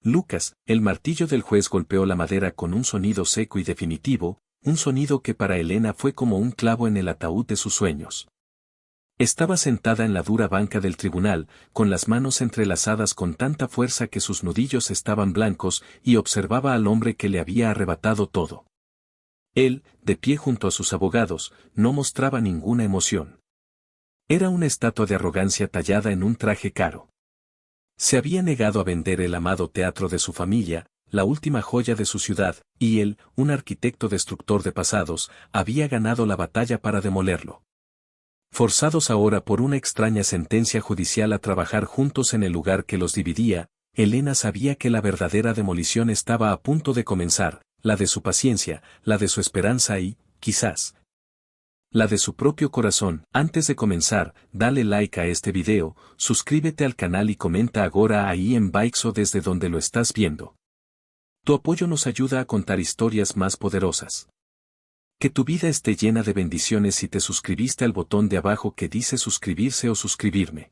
Lucas, el martillo del juez golpeó la madera con un sonido seco y definitivo, un sonido que para Elena fue como un clavo en el ataúd de sus sueños. Estaba sentada en la dura banca del tribunal, con las manos entrelazadas con tanta fuerza que sus nudillos estaban blancos, y observaba al hombre que le había arrebatado todo. Él, de pie junto a sus abogados, no mostraba ninguna emoción. Era una estatua de arrogancia tallada en un traje caro. Se había negado a vender el amado teatro de su familia, la última joya de su ciudad, y él, un arquitecto destructor de pasados, había ganado la batalla para demolerlo. Forzados ahora por una extraña sentencia judicial a trabajar juntos en el lugar que los dividía, Elena sabía que la verdadera demolición estaba a punto de comenzar, la de su paciencia, la de su esperanza y, quizás, la de su propio corazón. Antes de comenzar, dale like a este video, suscríbete al canal y comenta ahora ahí en Baixo desde donde lo estás viendo. Tu apoyo nos ayuda a contar historias más poderosas. Que tu vida esté llena de bendiciones si te suscribiste al botón de abajo que dice suscribirse o suscribirme.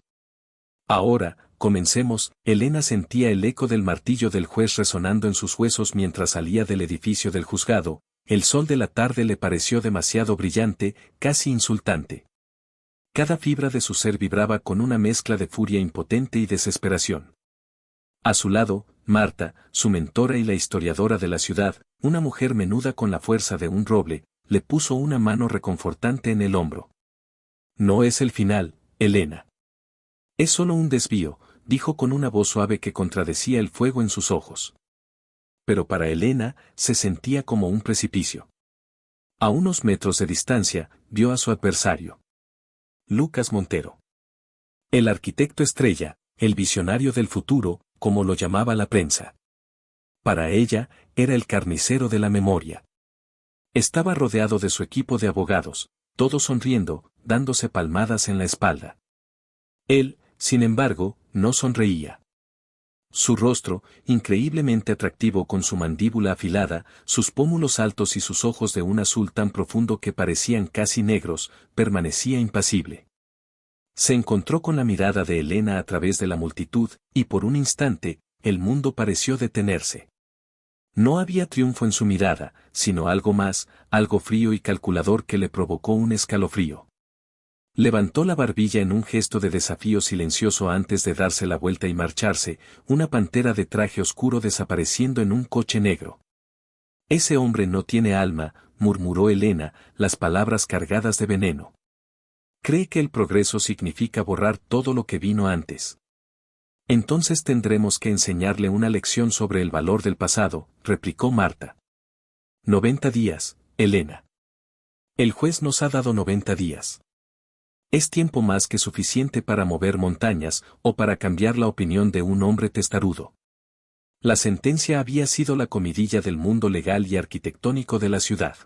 Ahora, comencemos. Elena sentía el eco del martillo del juez resonando en sus huesos mientras salía del edificio del juzgado. El sol de la tarde le pareció demasiado brillante, casi insultante. Cada fibra de su ser vibraba con una mezcla de furia impotente y desesperación. A su lado, Marta, su mentora y la historiadora de la ciudad, una mujer menuda con la fuerza de un roble, le puso una mano reconfortante en el hombro. No es el final, Elena. Es solo un desvío, dijo con una voz suave que contradecía el fuego en sus ojos. Pero para Elena, se sentía como un precipicio. A unos metros de distancia, vio a su adversario. Lucas Montero. El arquitecto estrella, el visionario del futuro, como lo llamaba la prensa. Para ella, era el carnicero de la memoria. Estaba rodeado de su equipo de abogados, todos sonriendo, dándose palmadas en la espalda. Él, sin embargo, no sonreía. Su rostro, increíblemente atractivo con su mandíbula afilada, sus pómulos altos y sus ojos de un azul tan profundo que parecían casi negros, permanecía impasible. Se encontró con la mirada de Elena a través de la multitud, y por un instante, el mundo pareció detenerse. No había triunfo en su mirada, sino algo más, algo frío y calculador que le provocó un escalofrío. Levantó la barbilla en un gesto de desafío silencioso antes de darse la vuelta y marcharse, una pantera de traje oscuro desapareciendo en un coche negro. Ese hombre no tiene alma, murmuró Elena, las palabras cargadas de veneno. Cree que el progreso significa borrar todo lo que vino antes. Entonces tendremos que enseñarle una lección sobre el valor del pasado, replicó Marta. 90 días, Elena. El juez nos ha dado 90 días. Es tiempo más que suficiente para mover montañas, o para cambiar la opinión de un hombre testarudo. La sentencia había sido la comidilla del mundo legal y arquitectónico de la ciudad.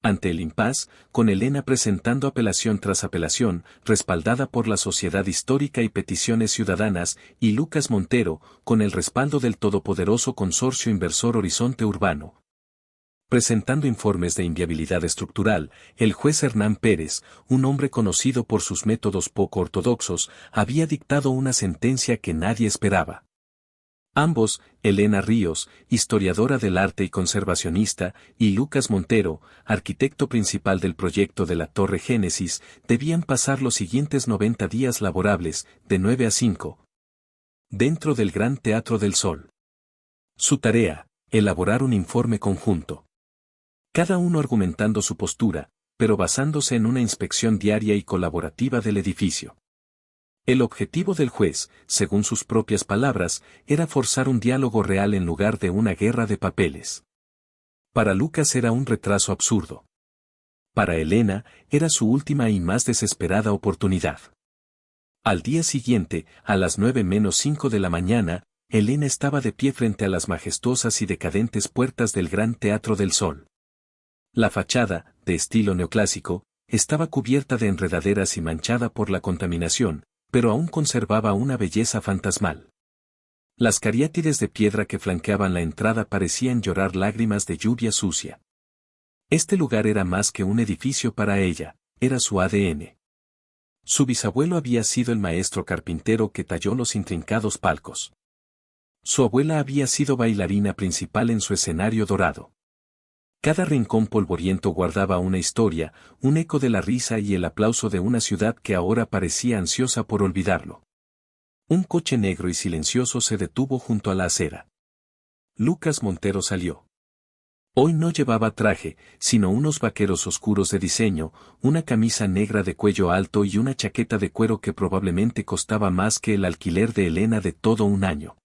Ante el impas, con Elena presentando apelación tras apelación, respaldada por la Sociedad Histórica y Peticiones Ciudadanas, y Lucas Montero, con el respaldo del todopoderoso Consorcio Inversor Horizonte Urbano, presentando informes de inviabilidad estructural, el juez Hernán Pérez, un hombre conocido por sus métodos poco ortodoxos, había dictado una sentencia que nadie esperaba. Ambos, Elena Ríos, historiadora del arte y conservacionista, y Lucas Montero, arquitecto principal del proyecto de la Torre Génesis, debían pasar los siguientes 90 días laborables, de 9 a 5, dentro del Gran Teatro del Sol. Su tarea, elaborar un informe conjunto. Cada uno argumentando su postura, pero basándose en una inspección diaria y colaborativa del edificio. El objetivo del juez, según sus propias palabras, era forzar un diálogo real en lugar de una guerra de papeles. Para Lucas era un retraso absurdo. Para Elena, era su última y más desesperada oportunidad. Al día siguiente, a las 9:05 de la mañana, Elena estaba de pie frente a las majestuosas y decadentes puertas del Gran Teatro del Sol. La fachada, de estilo neoclásico, estaba cubierta de enredaderas y manchada por la contaminación, pero aún conservaba una belleza fantasmal. Las cariátides de piedra que flanqueaban la entrada parecían llorar lágrimas de lluvia sucia. Este lugar era más que un edificio para ella, era su ADN. Su bisabuelo había sido el maestro carpintero que talló los intrincados palcos. Su abuela había sido bailarina principal en su escenario dorado. Cada rincón polvoriento guardaba una historia, un eco de la risa y el aplauso de una ciudad que ahora parecía ansiosa por olvidarlo. Un coche negro y silencioso se detuvo junto a la acera. Lucas Montero salió. Hoy no llevaba traje, sino unos vaqueros oscuros de diseño, una camisa negra de cuello alto y una chaqueta de cuero que probablemente costaba más que el alquiler de Elena de todo un año.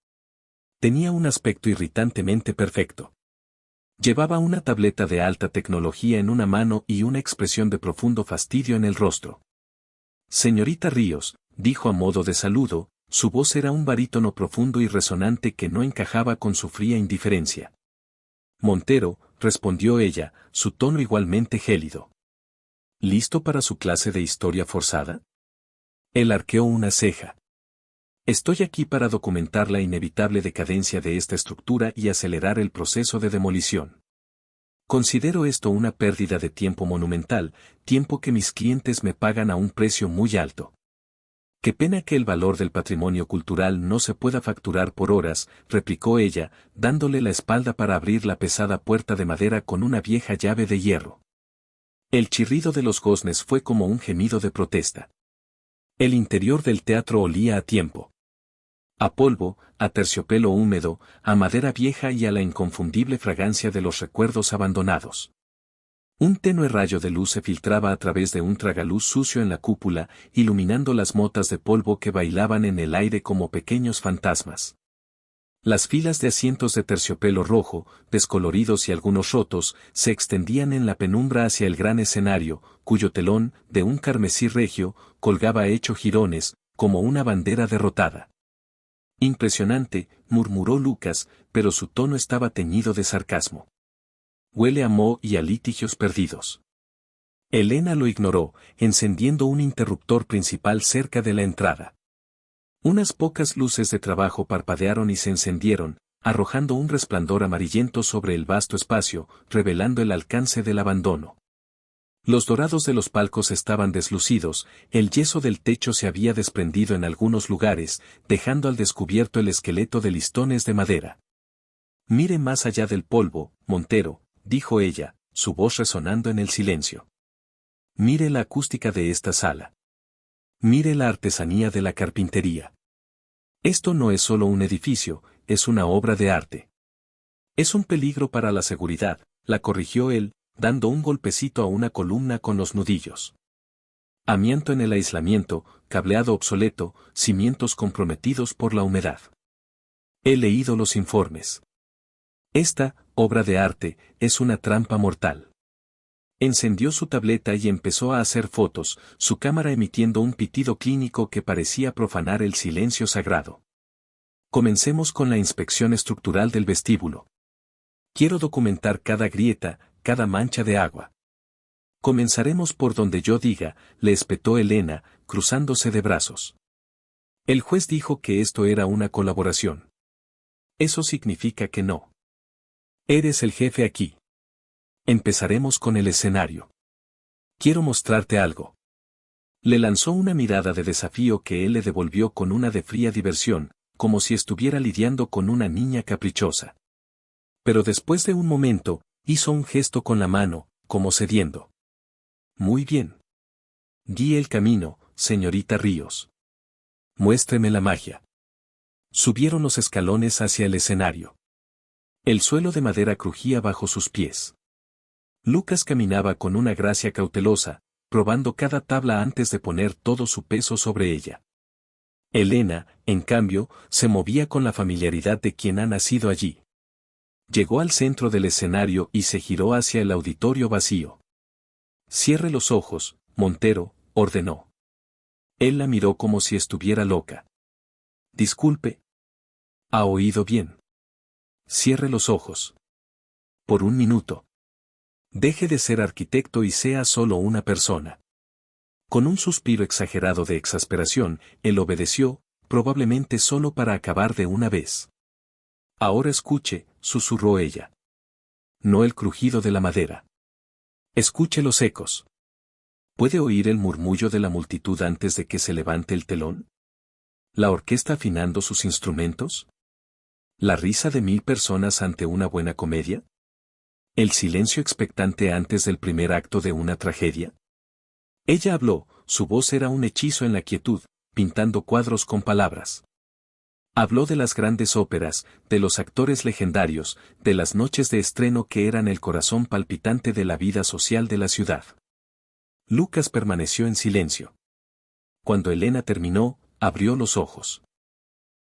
Tenía un aspecto irritantemente perfecto. Llevaba una tableta de alta tecnología en una mano y una expresión de profundo fastidio en el rostro. Señorita Ríos, dijo a modo de saludo, su voz era un barítono profundo y resonante que no encajaba con su fría indiferencia. Montero, respondió ella, su tono igualmente gélido. ¿Listo para su clase de historia forzada? Él arqueó una ceja. Estoy aquí para documentar la inevitable decadencia de esta estructura y acelerar el proceso de demolición. Considero esto una pérdida de tiempo monumental, tiempo que mis clientes me pagan a un precio muy alto. Qué pena que el valor del patrimonio cultural no se pueda facturar por horas, replicó ella, dándole la espalda para abrir la pesada puerta de madera con una vieja llave de hierro. El chirrido de los goznes fue como un gemido de protesta. El interior del teatro olía a tiempo. A polvo, a terciopelo húmedo, a madera vieja y a la inconfundible fragancia de los recuerdos abandonados. Un tenue rayo de luz se filtraba a través de un tragaluz sucio en la cúpula, iluminando las motas de polvo que bailaban en el aire como pequeños fantasmas. Las filas de asientos de terciopelo rojo, descoloridos y algunos rotos, se extendían en la penumbra hacia el gran escenario, cuyo telón, de un carmesí regio, colgaba hecho jirones, como una bandera derrotada. Impresionante, murmuró Lucas, pero su tono estaba teñido de sarcasmo. Huele a moho y a litigios perdidos. Elena lo ignoró, encendiendo un interruptor principal cerca de la entrada. Unas pocas luces de trabajo parpadearon y se encendieron, arrojando un resplandor amarillento sobre el vasto espacio, revelando el alcance del abandono. Los dorados de los palcos estaban deslucidos, el yeso del techo se había desprendido en algunos lugares, dejando al descubierto el esqueleto de listones de madera. Mire más allá del polvo, Montero, dijo ella, su voz resonando en el silencio. Mire la acústica de esta sala. Mire la artesanía de la carpintería. Esto no es solo un edificio, es una obra de arte. Es un peligro para la seguridad, la corrigió él, dando un golpecito a una columna con los nudillos. Amianto en el aislamiento, cableado obsoleto, cimientos comprometidos por la humedad. He leído los informes. Esta, obra de arte, es una trampa mortal. Encendió su tableta y empezó a hacer fotos, su cámara emitiendo un pitido clínico que parecía profanar el silencio sagrado. Comencemos con la inspección estructural del vestíbulo. Quiero documentar cada grieta, cada mancha de agua. Comenzaremos por donde yo diga, le espetó Elena, cruzándose de brazos. El juez dijo que esto era una colaboración. Eso significa que no. Eres el jefe aquí. Empezaremos con el escenario. Quiero mostrarte algo. Le lanzó una mirada de desafío que él le devolvió con una de fría diversión, como si estuviera lidiando con una niña caprichosa. Pero después de un momento, hizo un gesto con la mano, como cediendo. Muy bien. Guíe el camino, señorita Ríos. Muéstreme la magia. Subieron los escalones hacia el escenario. El suelo de madera crujía bajo sus pies. Lucas caminaba con una gracia cautelosa, probando cada tabla antes de poner todo su peso sobre ella. Elena, en cambio, se movía con la familiaridad de quien ha nacido allí. Llegó al centro del escenario y se giró hacia el auditorio vacío. Cierre los ojos, Montero, ordenó. Él la miró como si estuviera loca. Disculpe. ¿Ha oído bien? Cierre los ojos. Por un minuto. Deje de ser arquitecto y sea solo una persona. Con un suspiro exagerado de exasperación, él obedeció, probablemente solo para acabar de una vez. Ahora escuche, susurró ella. No el crujido de la madera. Escuche los ecos. ¿Puede oír el murmullo de la multitud antes de que se levante el telón? ¿La orquesta afinando sus instrumentos? ¿La risa de 1000 personas ante una buena comedia? ¿El silencio expectante antes del primer acto de una tragedia? Ella habló, su voz era un hechizo en la quietud, pintando cuadros con palabras. Habló de las grandes óperas, de los actores legendarios, de las noches de estreno que eran el corazón palpitante de la vida social de la ciudad. Lucas permaneció en silencio. Cuando Elena terminó, abrió los ojos.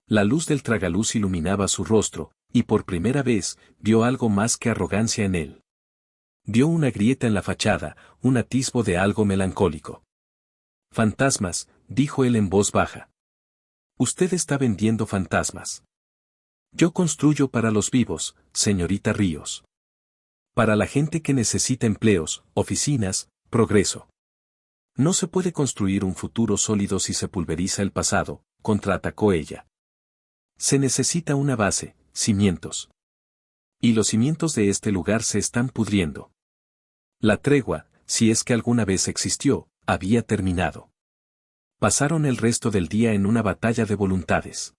La luz del tragaluz iluminaba su rostro, y por primera vez, vio algo más que arrogancia en él. Vio una grieta en la fachada, un atisbo de algo melancólico. Fantasmas, dijo él en voz baja. Usted está vendiendo fantasmas. Yo construyo para los vivos, señorita Ríos. Para la gente que necesita empleos, oficinas, progreso. No se puede construir un futuro sólido si se pulveriza el pasado, contraatacó ella. Se necesita una base, cimientos. Y los cimientos de este lugar se están pudriendo. La tregua, si es que alguna vez existió, había terminado. Pasaron el resto del día en una batalla de voluntades.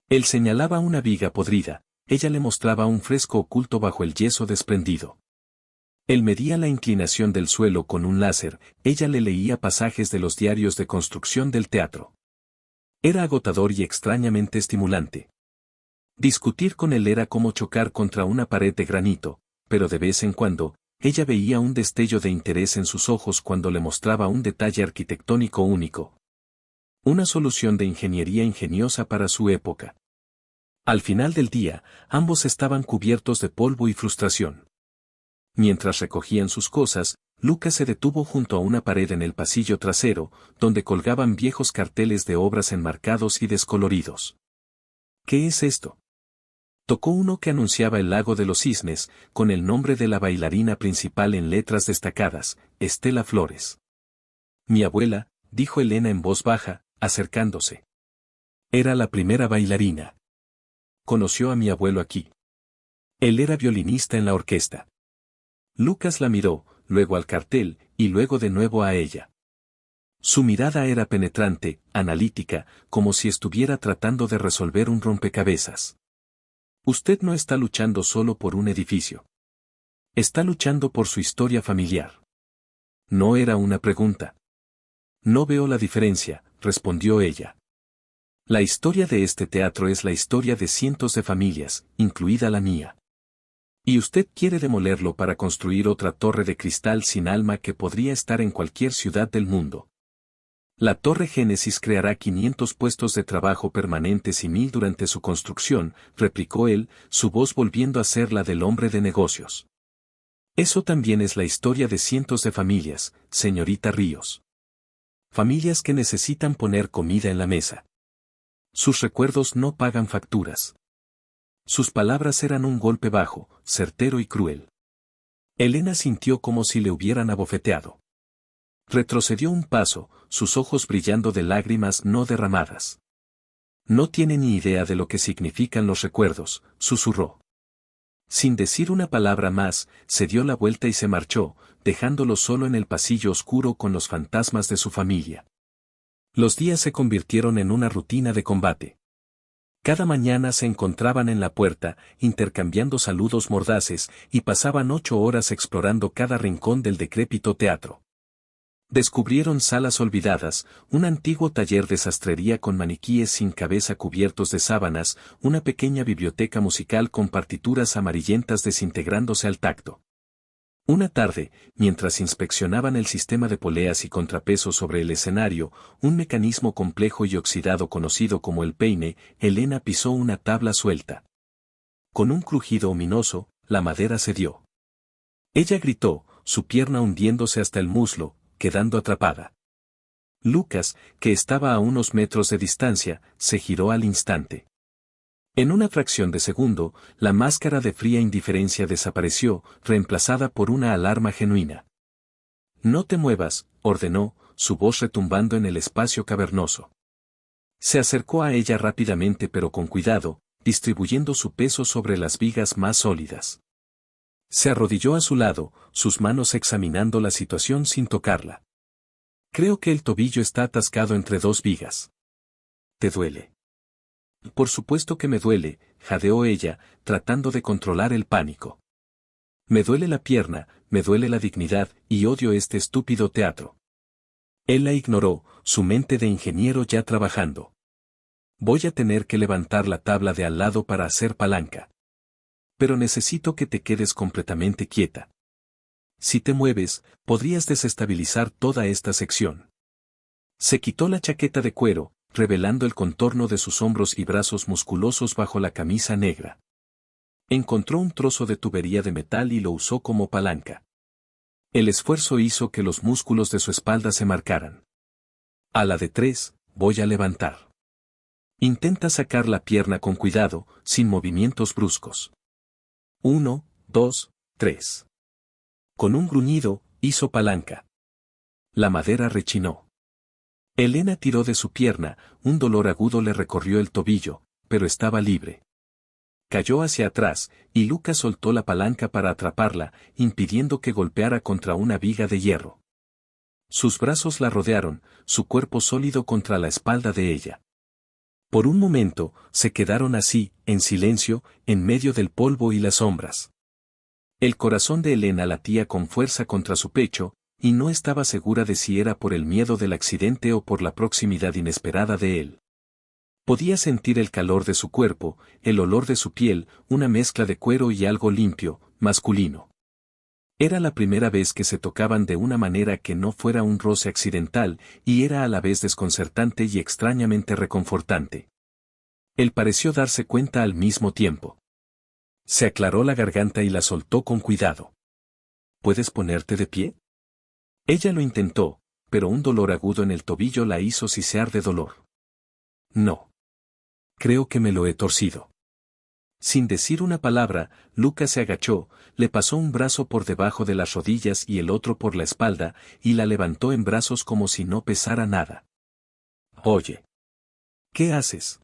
Él señalaba una viga podrida, ella le mostraba un fresco oculto bajo el yeso desprendido. Él medía la inclinación del suelo con un láser, ella le leía pasajes de los diarios de construcción del teatro. Era agotador y extrañamente estimulante. Discutir con él era como chocar contra una pared de granito, pero de vez en cuando, ella veía un destello de interés en sus ojos cuando le mostraba un detalle arquitectónico único. Una solución de ingeniería ingeniosa para su época. Al final del día, ambos estaban cubiertos de polvo y frustración. Mientras recogían sus cosas, Lucas se detuvo junto a una pared en el pasillo trasero, donde colgaban viejos carteles de obras enmarcados y descoloridos. ¿Qué es esto? Tocó uno que anunciaba el lago de los cisnes, con el nombre de la bailarina principal en letras destacadas, Estela Flores. Mi abuela, dijo Elena en voz baja, acercándose. Era la primera bailarina. Conoció a mi abuelo aquí. Él era violinista en la orquesta. Lucas la miró, luego al cartel, y luego de nuevo a ella. Su mirada era penetrante, analítica, como si estuviera tratando de resolver un rompecabezas. Usted no está luchando solo por un edificio. Está luchando por su historia familiar. No era una pregunta. No veo la diferencia, respondió ella. La historia de este teatro es la historia de cientos de familias, incluida la mía. Y usted quiere demolerlo para construir otra torre de cristal sin alma que podría estar en cualquier ciudad del mundo. La Torre Génesis creará 500 puestos de trabajo permanentes y 1000 durante su construcción, replicó él, su voz volviendo a ser la del hombre de negocios. Eso también es la historia de cientos de familias, señorita Ríos. Familias que necesitan poner comida en la mesa. Sus recuerdos no pagan facturas. Sus palabras eran un golpe bajo, certero y cruel. Elena sintió como si le hubieran abofeteado. Retrocedió un paso, sus ojos brillando de lágrimas no derramadas. No tiene ni idea de lo que significan los recuerdos, susurró. Sin decir una palabra más, se dio la vuelta y se marchó, dejándolo solo en el pasillo oscuro con los fantasmas de su familia. Los días se convirtieron en una rutina de combate. Cada mañana se encontraban en la puerta, intercambiando saludos mordaces, y pasaban 8 horas explorando cada rincón del decrépito teatro. Descubrieron salas olvidadas, un antiguo taller de sastrería con maniquíes sin cabeza cubiertos de sábanas, una pequeña biblioteca musical con partituras amarillentas desintegrándose al tacto. Una tarde, mientras inspeccionaban el sistema de poleas y contrapesos sobre el escenario, un mecanismo complejo y oxidado conocido como el peine, Elena pisó una tabla suelta. Con un crujido ominoso, la madera cedió. Ella gritó, su pierna hundiéndose hasta el muslo, quedando atrapada. Lucas, que estaba a unos metros de distancia, se giró al instante. En una fracción de segundo, la máscara de fría indiferencia desapareció, reemplazada por una alarma genuina. No te muevas, ordenó, su voz retumbando en el espacio cavernoso. Se acercó a ella rápidamente pero con cuidado, distribuyendo su peso sobre las vigas más sólidas. Se arrodilló a su lado, sus manos examinando la situación sin tocarla. Creo que el tobillo está atascado entre 2 vigas. ¿Te duele? Por supuesto que me duele, jadeó ella, tratando de controlar el pánico. Me duele la pierna, me duele la dignidad, y odio este estúpido teatro. Él la ignoró, su mente de ingeniero ya trabajando. Voy a tener que levantar la tabla de al lado para hacer palanca. Pero necesito que te quedes completamente quieta. Si te mueves, podrías desestabilizar toda esta sección. Se quitó la chaqueta de cuero, revelando el contorno de sus hombros y brazos musculosos bajo la camisa negra. Encontró un trozo de tubería de metal y lo usó como palanca. El esfuerzo hizo que los músculos de su espalda se marcaran. A la de 3, voy a levantar. Intenta sacar la pierna con cuidado, sin movimientos bruscos. 1, 2, 3. Con un gruñido, hizo palanca. La madera rechinó. Elena tiró de su pierna, un dolor agudo le recorrió el tobillo, pero estaba libre. Cayó hacia atrás, y Lucas soltó la palanca para atraparla, impidiendo que golpeara contra una viga de hierro. Sus brazos la rodearon, su cuerpo sólido contra la espalda de ella. Por un momento, se quedaron así, en silencio, en medio del polvo y las sombras. El corazón de Elena latía con fuerza contra su pecho, y no estaba segura de si era por el miedo del accidente o por la proximidad inesperada de él. Podía sentir el calor de su cuerpo, el olor de su piel, una mezcla de cuero y algo limpio, masculino. Era la primera vez que se tocaban de una manera que no fuera un roce accidental, y era a la vez desconcertante y extrañamente reconfortante. Él pareció darse cuenta al mismo tiempo. Se aclaró la garganta y la soltó con cuidado. ¿Puedes ponerte de pie? Ella lo intentó, pero un dolor agudo en el tobillo la hizo sisear de dolor. No. Creo que me lo he torcido. Sin decir una palabra, Lucas se agachó, le pasó un brazo por debajo de las rodillas y el otro por la espalda, y la levantó en brazos como si no pesara nada. Oye. ¿Qué haces?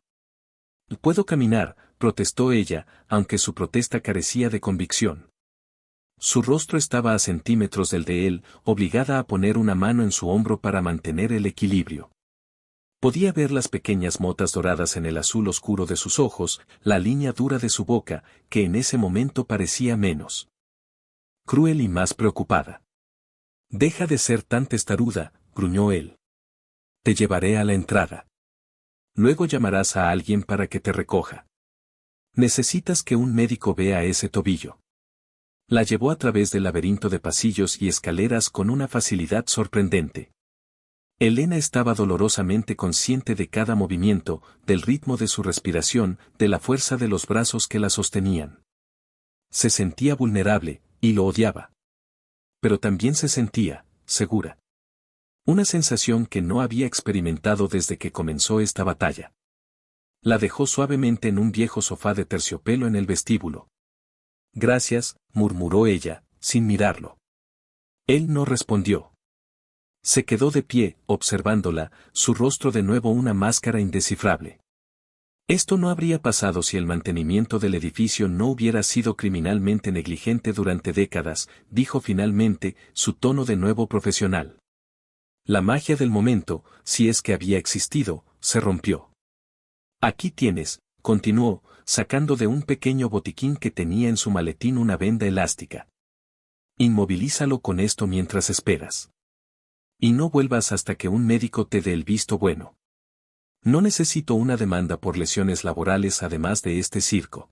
Puedo caminar, protestó ella, aunque su protesta carecía de convicción. Su rostro estaba a centímetros del de él, obligada a poner una mano en su hombro para mantener el equilibrio. Podía ver las pequeñas motas doradas en el azul oscuro de sus ojos, la línea dura de su boca, que en ese momento parecía menos cruel y más preocupada. Deja de ser tan testaruda, gruñó él. Te llevaré a la entrada. Luego llamarás a alguien para que te recoja. Necesitas que un médico vea ese tobillo. La llevó a través del laberinto de pasillos y escaleras con una facilidad sorprendente. Elena estaba dolorosamente consciente de cada movimiento, del ritmo de su respiración, de la fuerza de los brazos que la sostenían. Se sentía vulnerable, y lo odiaba. Pero también se sentía segura. Una sensación que no había experimentado desde que comenzó esta batalla. La dejó suavemente en un viejo sofá de terciopelo en el vestíbulo. Gracias, murmuró ella, sin mirarlo. Él no respondió. Se quedó de pie, observándola, su rostro de nuevo una máscara indescifrable. Esto no habría pasado si el mantenimiento del edificio no hubiera sido criminalmente negligente durante décadas, dijo finalmente, su tono de nuevo profesional. La magia del momento, si es que había existido, se rompió. Aquí tienes, continuó, sacando de un pequeño botiquín que tenía en su maletín una venda elástica. Inmovilízalo con esto mientras esperas. Y no vuelvas hasta que un médico te dé el visto bueno. No necesito una demanda por lesiones laborales además de este circo.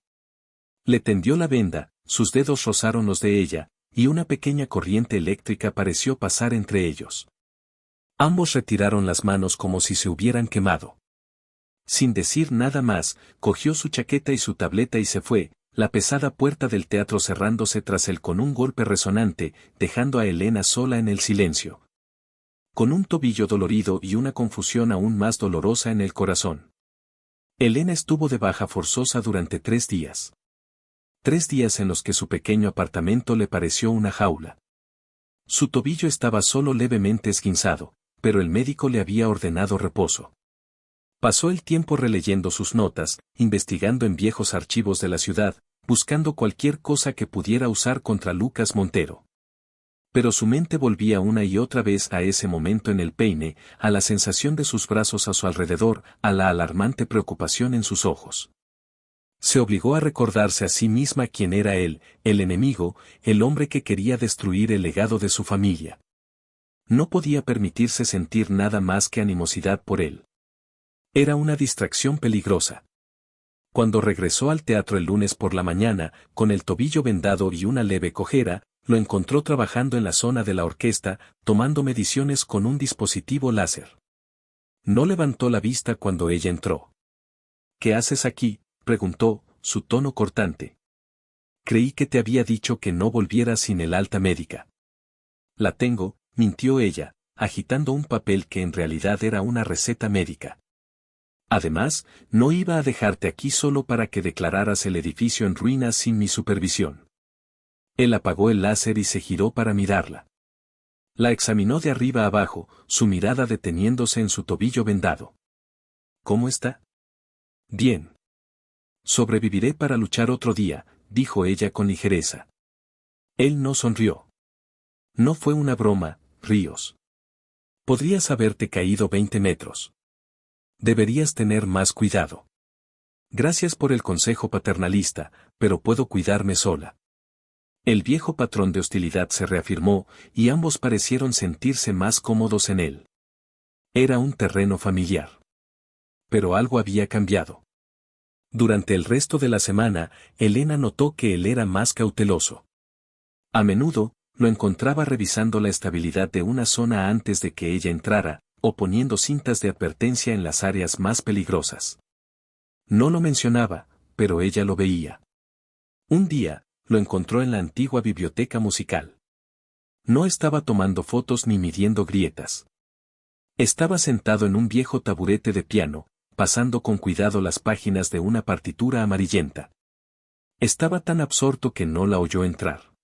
Le tendió la venda, sus dedos rozaron los de ella, y una pequeña corriente eléctrica pareció pasar entre ellos. Ambos retiraron las manos como si se hubieran quemado. Sin decir nada más, cogió su chaqueta y su tableta y se fue, la pesada puerta del teatro cerrándose tras él con un golpe resonante, dejando a Elena sola en el silencio. Con un tobillo dolorido y una confusión aún más dolorosa en el corazón. Elena estuvo de baja forzosa durante 3 días. 3 días en los que su pequeño apartamento le pareció una jaula. Su tobillo estaba solo levemente esguinzado, pero el médico le había ordenado reposo. Pasó el tiempo releyendo sus notas, investigando en viejos archivos de la ciudad, buscando cualquier cosa que pudiera usar contra Lucas Montero. Pero su mente volvía una y otra vez a ese momento en el peine, a la sensación de sus brazos a su alrededor, a la alarmante preocupación en sus ojos. Se obligó a recordarse a sí misma quién era él, el enemigo, el hombre que quería destruir el legado de su familia. No podía permitirse sentir nada más que animosidad por él. Era una distracción peligrosa. Cuando regresó al teatro el lunes por la mañana, con el tobillo vendado y una leve cojera, lo encontró trabajando en la zona de la orquesta, tomando mediciones con un dispositivo láser. No levantó la vista cuando ella entró. ¿Qué haces aquí?, preguntó, su tono cortante. Creí que te había dicho que no volvieras sin el alta médica. La tengo, mintió ella, agitando un papel que en realidad era una receta médica. Además, no iba a dejarte aquí solo para que declararas el edificio en ruinas sin mi supervisión. Él apagó el láser y se giró para mirarla. La examinó de arriba abajo, su mirada deteniéndose en su tobillo vendado. ¿Cómo está? Bien. Sobreviviré para luchar otro día, dijo ella con ligereza. Él no sonrió. No fue una broma, Ríos. Podrías haberte caído 20 metros. Deberías tener más cuidado. Gracias por el consejo paternalista, pero puedo cuidarme sola. El viejo patrón de hostilidad se reafirmó, y ambos parecieron sentirse más cómodos en él. Era un terreno familiar. Pero algo había cambiado. Durante el resto de la semana, Elena notó que él era más cauteloso. A menudo, lo encontraba revisando la estabilidad de una zona antes de que ella entrara, o poniendo cintas de advertencia en las áreas más peligrosas. No lo mencionaba, pero ella lo veía. Un día, lo encontró en la antigua biblioteca musical. No estaba tomando fotos ni midiendo grietas. Estaba sentado en un viejo taburete de piano, pasando con cuidado las páginas de una partitura amarillenta. Estaba tan absorto que no la oyó entrar.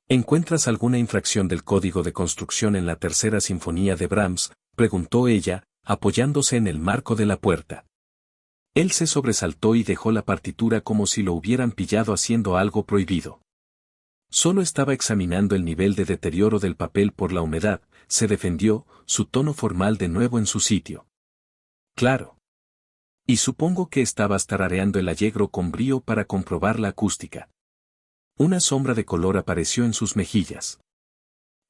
¿Encuentras alguna infracción del código de construcción en la tercera sinfonía de Brahms?, preguntó ella, apoyándose en el marco de la puerta. Él se sobresaltó y dejó la partitura como si lo hubieran pillado haciendo algo prohibido. Solo estaba examinando el nivel de deterioro del papel por la humedad, se defendió, su tono formal de nuevo en su sitio. Claro. Y supongo que estabas tarareando el allegro con brío para comprobar la acústica. Una sombra de color apareció en sus mejillas.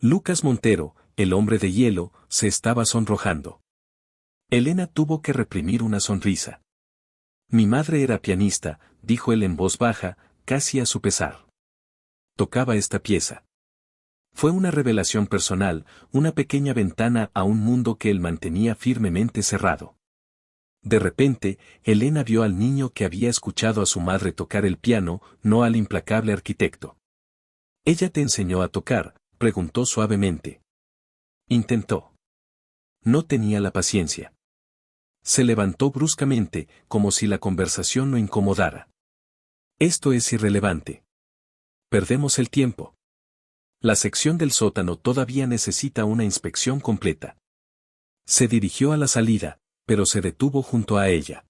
Lucas Montero, el hombre de hielo, se estaba sonrojando. Elena tuvo que reprimir una sonrisa. Mi madre era pianista, dijo él en voz baja, casi a su pesar. Tocaba esta pieza. Fue una revelación personal, una pequeña ventana a un mundo que él mantenía firmemente cerrado. De repente, Elena vio al niño que había escuchado a su madre tocar el piano, no al implacable arquitecto. ¿Ella te enseñó a tocar?, preguntó suavemente. Intentó. No tenía la paciencia. Se levantó bruscamente, como si la conversación lo incomodara. Esto es irrelevante. Perdemos el tiempo. La sección del sótano todavía necesita una inspección completa. Se dirigió a la salida, pero se detuvo junto a ella.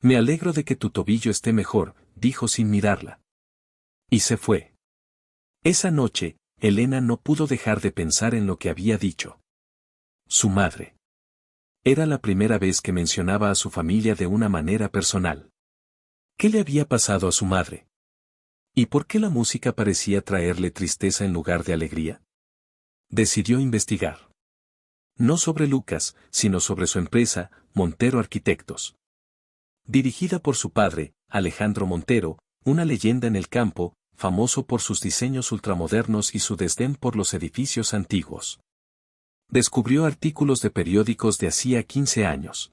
Me alegro de que tu tobillo esté mejor, dijo sin mirarla. Y se fue. Esa noche, Elena no pudo dejar de pensar en lo que había dicho. Su madre. Era la primera vez que mencionaba a su familia de una manera personal. ¿Qué le había pasado a su madre? ¿Y por qué la música parecía traerle tristeza en lugar de alegría? Decidió investigar. No sobre Lucas, sino sobre su empresa, Montero Arquitectos. Dirigida por su padre, Alejandro Montero, una leyenda en el campo, famoso por sus diseños ultramodernos y su desdén por los edificios antiguos. Descubrió artículos de periódicos de hacía 15 años.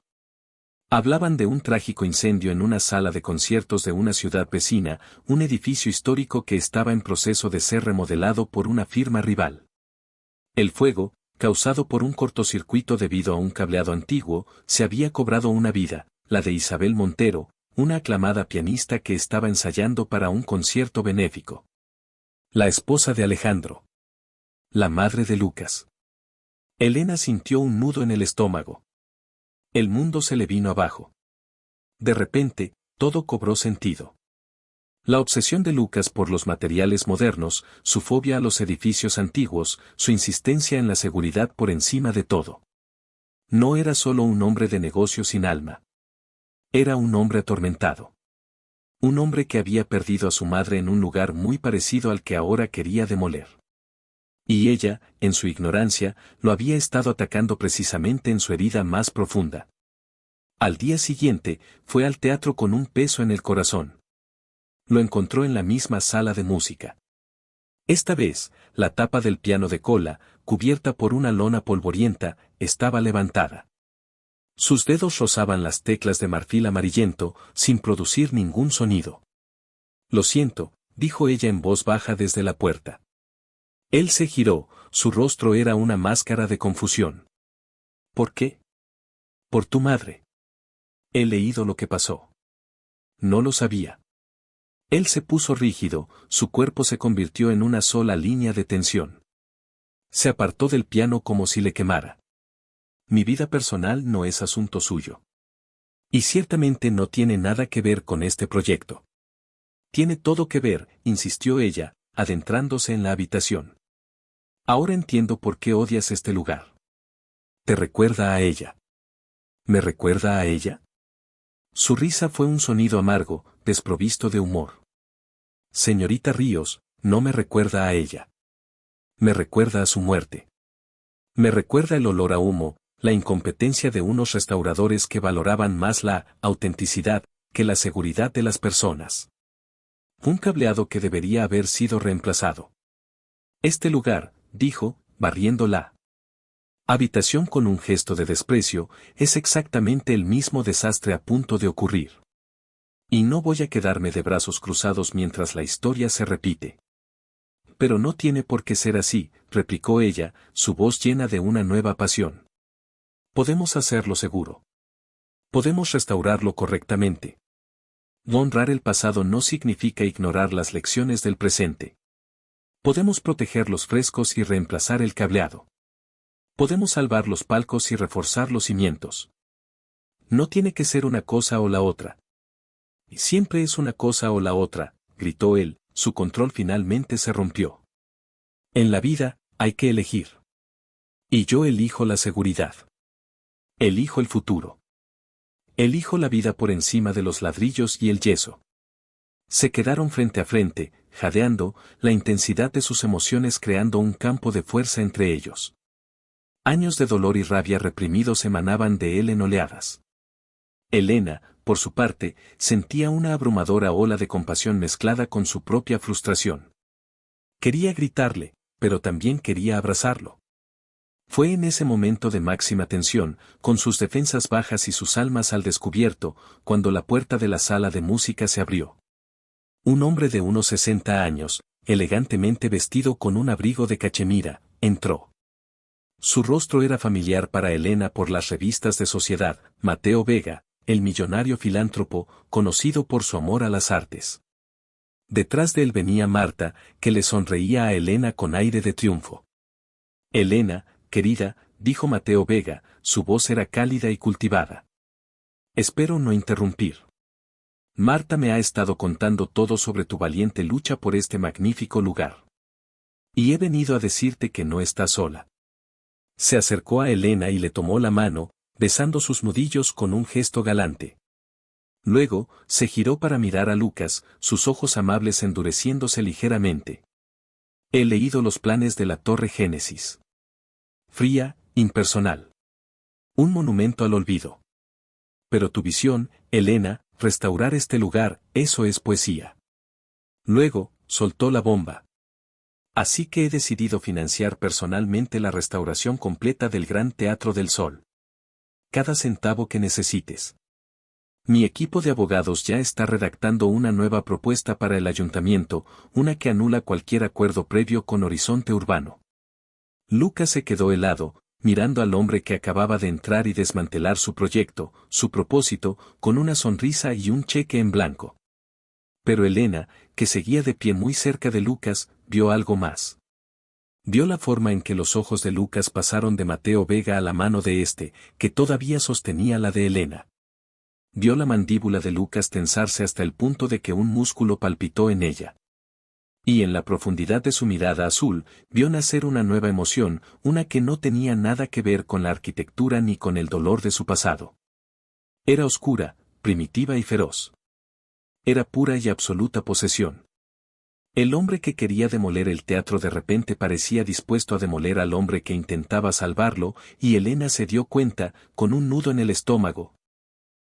Hablaban de un trágico incendio en una sala de conciertos de una ciudad vecina, un edificio histórico que estaba en proceso de ser remodelado por una firma rival. El fuego, causado por un cortocircuito debido a un cableado antiguo, se había cobrado una vida, la de Isabel Montero, una aclamada pianista que estaba ensayando para un concierto benéfico. La esposa de Alejandro. La madre de Lucas. Elena sintió un nudo en el estómago. El mundo se le vino abajo. De repente, todo cobró sentido. La obsesión de Lucas por los materiales modernos, su fobia a los edificios antiguos, su insistencia en la seguridad por encima de todo. No era solo un hombre de negocio sin alma. Era un hombre atormentado. Un hombre que había perdido a su madre en un lugar muy parecido al que ahora quería demoler. Y ella, en su ignorancia, lo había estado atacando precisamente en su herida más profunda. Al día siguiente, fue al teatro con un peso en el corazón. Lo encontró en la misma sala de música. Esta vez, la tapa del piano de cola, cubierta por una lona polvorienta, estaba levantada. Sus dedos rozaban las teclas de marfil amarillento, sin producir ningún sonido. Lo siento, dijo ella en voz baja desde la puerta. Él se giró, su rostro era una máscara de confusión. ¿Por qué? Por tu madre. He leído lo que pasó. No lo sabía. Él se puso rígido, su cuerpo se convirtió en una sola línea de tensión. Se apartó del piano como si le quemara. Mi vida personal no es asunto suyo. Y ciertamente no tiene nada que ver con este proyecto. Tiene todo que ver, insistió ella, adentrándose en la habitación. Ahora entiendo por qué odias este lugar. ¿Te recuerda a ella? ¿Me recuerda a ella? Su risa fue un sonido amargo, desprovisto de humor. Señorita Ríos, no me recuerda a ella. Me recuerda a su muerte. Me recuerda el olor a humo, la incompetencia de unos restauradores que valoraban más la autenticidad que la seguridad de las personas. Un cableado que debería haber sido reemplazado. Este lugar, dijo, barriendo la habitación con un gesto de desprecio, es exactamente el mismo desastre a punto de ocurrir. Y no voy a quedarme de brazos cruzados mientras la historia se repite. Pero no tiene por qué ser así, replicó ella, su voz llena de una nueva pasión. Podemos hacerlo seguro. Podemos restaurarlo correctamente. Honrar el pasado no significa ignorar las lecciones del presente. Podemos proteger los frescos y reemplazar el cableado. Podemos salvar los palcos y reforzar los cimientos. No tiene que ser una cosa o la otra. Y siempre es una cosa o la otra, gritó él, su control finalmente se rompió. En la vida, hay que elegir. Y yo elijo la seguridad. Elijo el futuro. Elijo la vida por encima de los ladrillos y el yeso. Se quedaron frente a frente, jadeando, la intensidad de sus emociones creando un campo de fuerza entre ellos. Años de dolor y rabia reprimidos emanaban de él en oleadas. Elena, por su parte, sentía una abrumadora ola de compasión mezclada con su propia frustración. Quería gritarle, pero también quería abrazarlo. Fue en ese momento de máxima tensión, con sus defensas bajas y sus almas al descubierto, cuando la puerta de la sala de música se abrió. Un hombre de unos 60 años, elegantemente vestido con un abrigo de cachemira, entró. Su rostro era familiar para Elena por las revistas de sociedad, Mateo Vega, el millonario filántropo, conocido por su amor a las artes. Detrás de él venía Marta, que le sonreía a Elena con aire de triunfo. Elena, querida, dijo Mateo Vega, su voz era cálida y cultivada. Espero no interrumpir. Marta me ha estado contando todo sobre tu valiente lucha por este magnífico lugar. Y he venido a decirte que no estás sola. Se acercó a Elena y le tomó la mano, besando sus nudillos con un gesto galante. Luego, se giró para mirar a Lucas, sus ojos amables endureciéndose ligeramente. He leído los planes de la Torre Génesis. Fría, impersonal. Un monumento al olvido. Pero tu visión, Elena, restaurar este lugar, eso es poesía. Luego, soltó la bomba. Así que he decidido financiar personalmente la restauración completa del Gran Teatro del Sol. Cada centavo que necesites. Mi equipo de abogados ya está redactando una nueva propuesta para el ayuntamiento, una que anula cualquier acuerdo previo con Horizonte Urbano. Lucas se quedó helado, mirando al hombre que acababa de entrar y desmantelar su proyecto, su propósito, con una sonrisa y un cheque en blanco. Pero Elena, que seguía de pie muy cerca de Lucas, vio algo más. Vio la forma en que los ojos de Lucas pasaron de Mateo Vega a la mano de este, que todavía sostenía la de Elena. Vio la mandíbula de Lucas tensarse hasta el punto de que un músculo palpitó en ella. Y en la profundidad de su mirada azul, vio nacer una nueva emoción, una que no tenía nada que ver con la arquitectura ni con el dolor de su pasado. Era oscura, primitiva y feroz. Era pura y absoluta posesión. El hombre que quería demoler el teatro de repente parecía dispuesto a demoler al hombre que intentaba salvarlo, y Elena se dio cuenta, con un nudo en el estómago,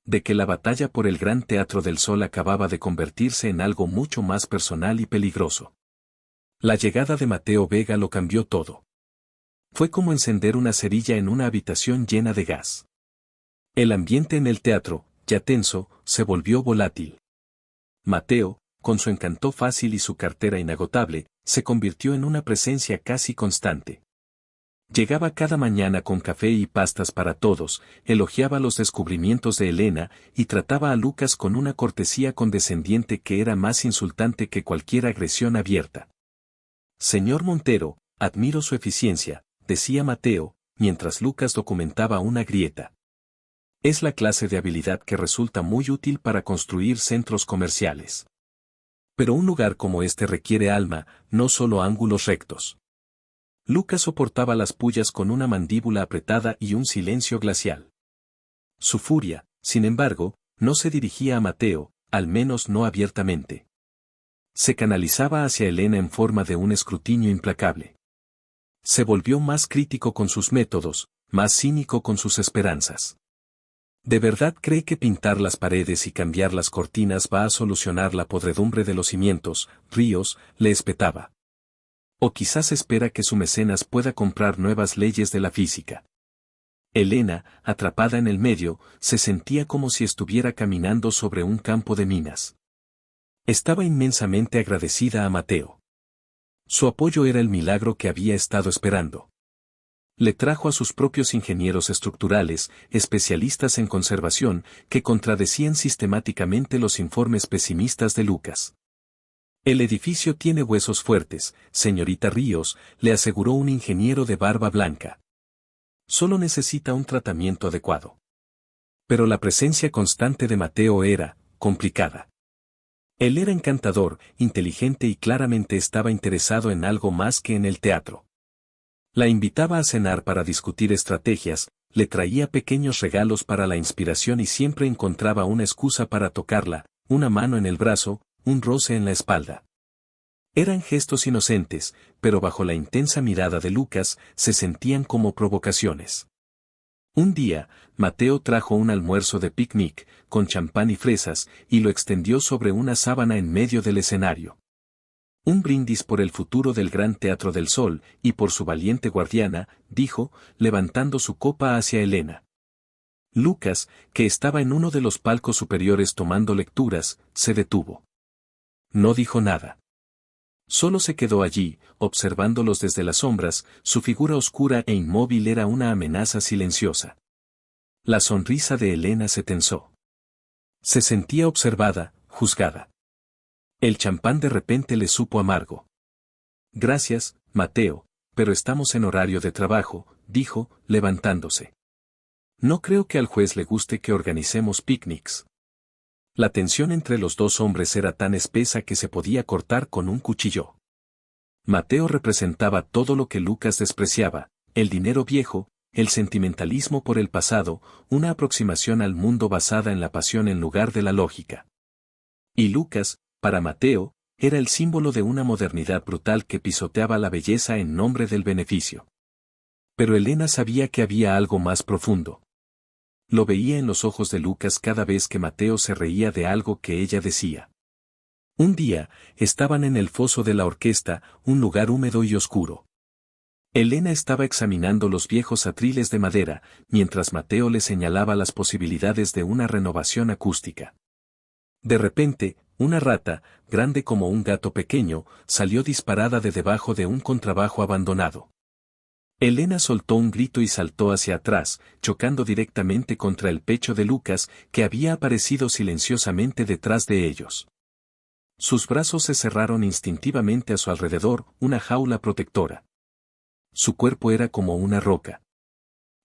de que la batalla por el Gran Teatro del Sol acababa de convertirse en algo mucho más personal y peligroso. La llegada de Mateo Vega lo cambió todo. Fue como encender una cerilla en una habitación llena de gas. El ambiente en el teatro, ya tenso, se volvió volátil. Mateo, con su encanto fácil y su cartera inagotable, se convirtió en una presencia casi constante. Llegaba cada mañana con café y pastas para todos, elogiaba los descubrimientos de Elena y trataba a Lucas con una cortesía condescendiente que era más insultante que cualquier agresión abierta. Señor Montero, admiro su eficiencia, decía Mateo, mientras Lucas documentaba una grieta. Es la clase de habilidad que resulta muy útil para construir centros comerciales. Pero un lugar como este requiere alma, no solo ángulos rectos. Lucas soportaba las pullas con una mandíbula apretada y un silencio glacial. Su furia, sin embargo, no se dirigía a Mateo, al menos no abiertamente. Se canalizaba hacia Elena en forma de un escrutinio implacable. Se volvió más crítico con sus métodos, más cínico con sus esperanzas. ¿De verdad cree que pintar las paredes y cambiar las cortinas va a solucionar la podredumbre de los cimientos, Ríos? Le espetaba. O quizás espera que su mecenas pueda comprar nuevas leyes de la física. Elena, atrapada en el medio, se sentía como si estuviera caminando sobre un campo de minas. Estaba inmensamente agradecida a Mateo. Su apoyo era el milagro que había estado esperando. Le trajo a sus propios ingenieros estructurales, especialistas en conservación, que contradecían sistemáticamente los informes pesimistas de Lucas. El edificio tiene huesos fuertes, señorita Ríos, le aseguró un ingeniero de barba blanca. Solo necesita un tratamiento adecuado. Pero la presencia constante de Mateo era complicada. Él era encantador, inteligente y claramente estaba interesado en algo más que en el teatro. La invitaba a cenar para discutir estrategias, le traía pequeños regalos para la inspiración y siempre encontraba una excusa para tocarla, una mano en el brazo, un roce en la espalda. Eran gestos inocentes, pero bajo la intensa mirada de Lucas, se sentían como provocaciones. Un día, Mateo trajo un almuerzo de picnic, con champán y fresas, y lo extendió sobre una sábana en medio del escenario. Un brindis por el futuro del Gran Teatro del Sol, y por su valiente guardiana, dijo, levantando su copa hacia Elena. Lucas, que estaba en uno de los palcos superiores tomando lecturas, se detuvo. No dijo nada. Solo se quedó allí, observándolos desde las sombras, su figura oscura e inmóvil era una amenaza silenciosa. La sonrisa de Elena se tensó. Se sentía observada, juzgada. El champán de repente le supo amargo. Gracias, Mateo, pero estamos en horario de trabajo, dijo, levantándose. No creo que al juez le guste que organicemos picnics. La tensión entre los dos hombres era tan espesa que se podía cortar con un cuchillo. Mateo representaba todo lo que Lucas despreciaba, el dinero viejo, el sentimentalismo por el pasado, una aproximación al mundo basada en la pasión en lugar de la lógica. Y Lucas, para Mateo, era el símbolo de una modernidad brutal que pisoteaba la belleza en nombre del beneficio. Pero Elena sabía que había algo más profundo. Lo veía en los ojos de Lucas cada vez que Mateo se reía de algo que ella decía. Un día, estaban en el foso de la orquesta, un lugar húmedo y oscuro. Elena estaba examinando los viejos atriles de madera, mientras Mateo le señalaba las posibilidades de una renovación acústica. De repente, una rata, grande como un gato pequeño, salió disparada de debajo de un contrabajo abandonado. Elena soltó un grito y saltó hacia atrás, chocando directamente contra el pecho de Lucas, que había aparecido silenciosamente detrás de ellos. Sus brazos se cerraron instintivamente a su alrededor, una jaula protectora. Su cuerpo era como una roca.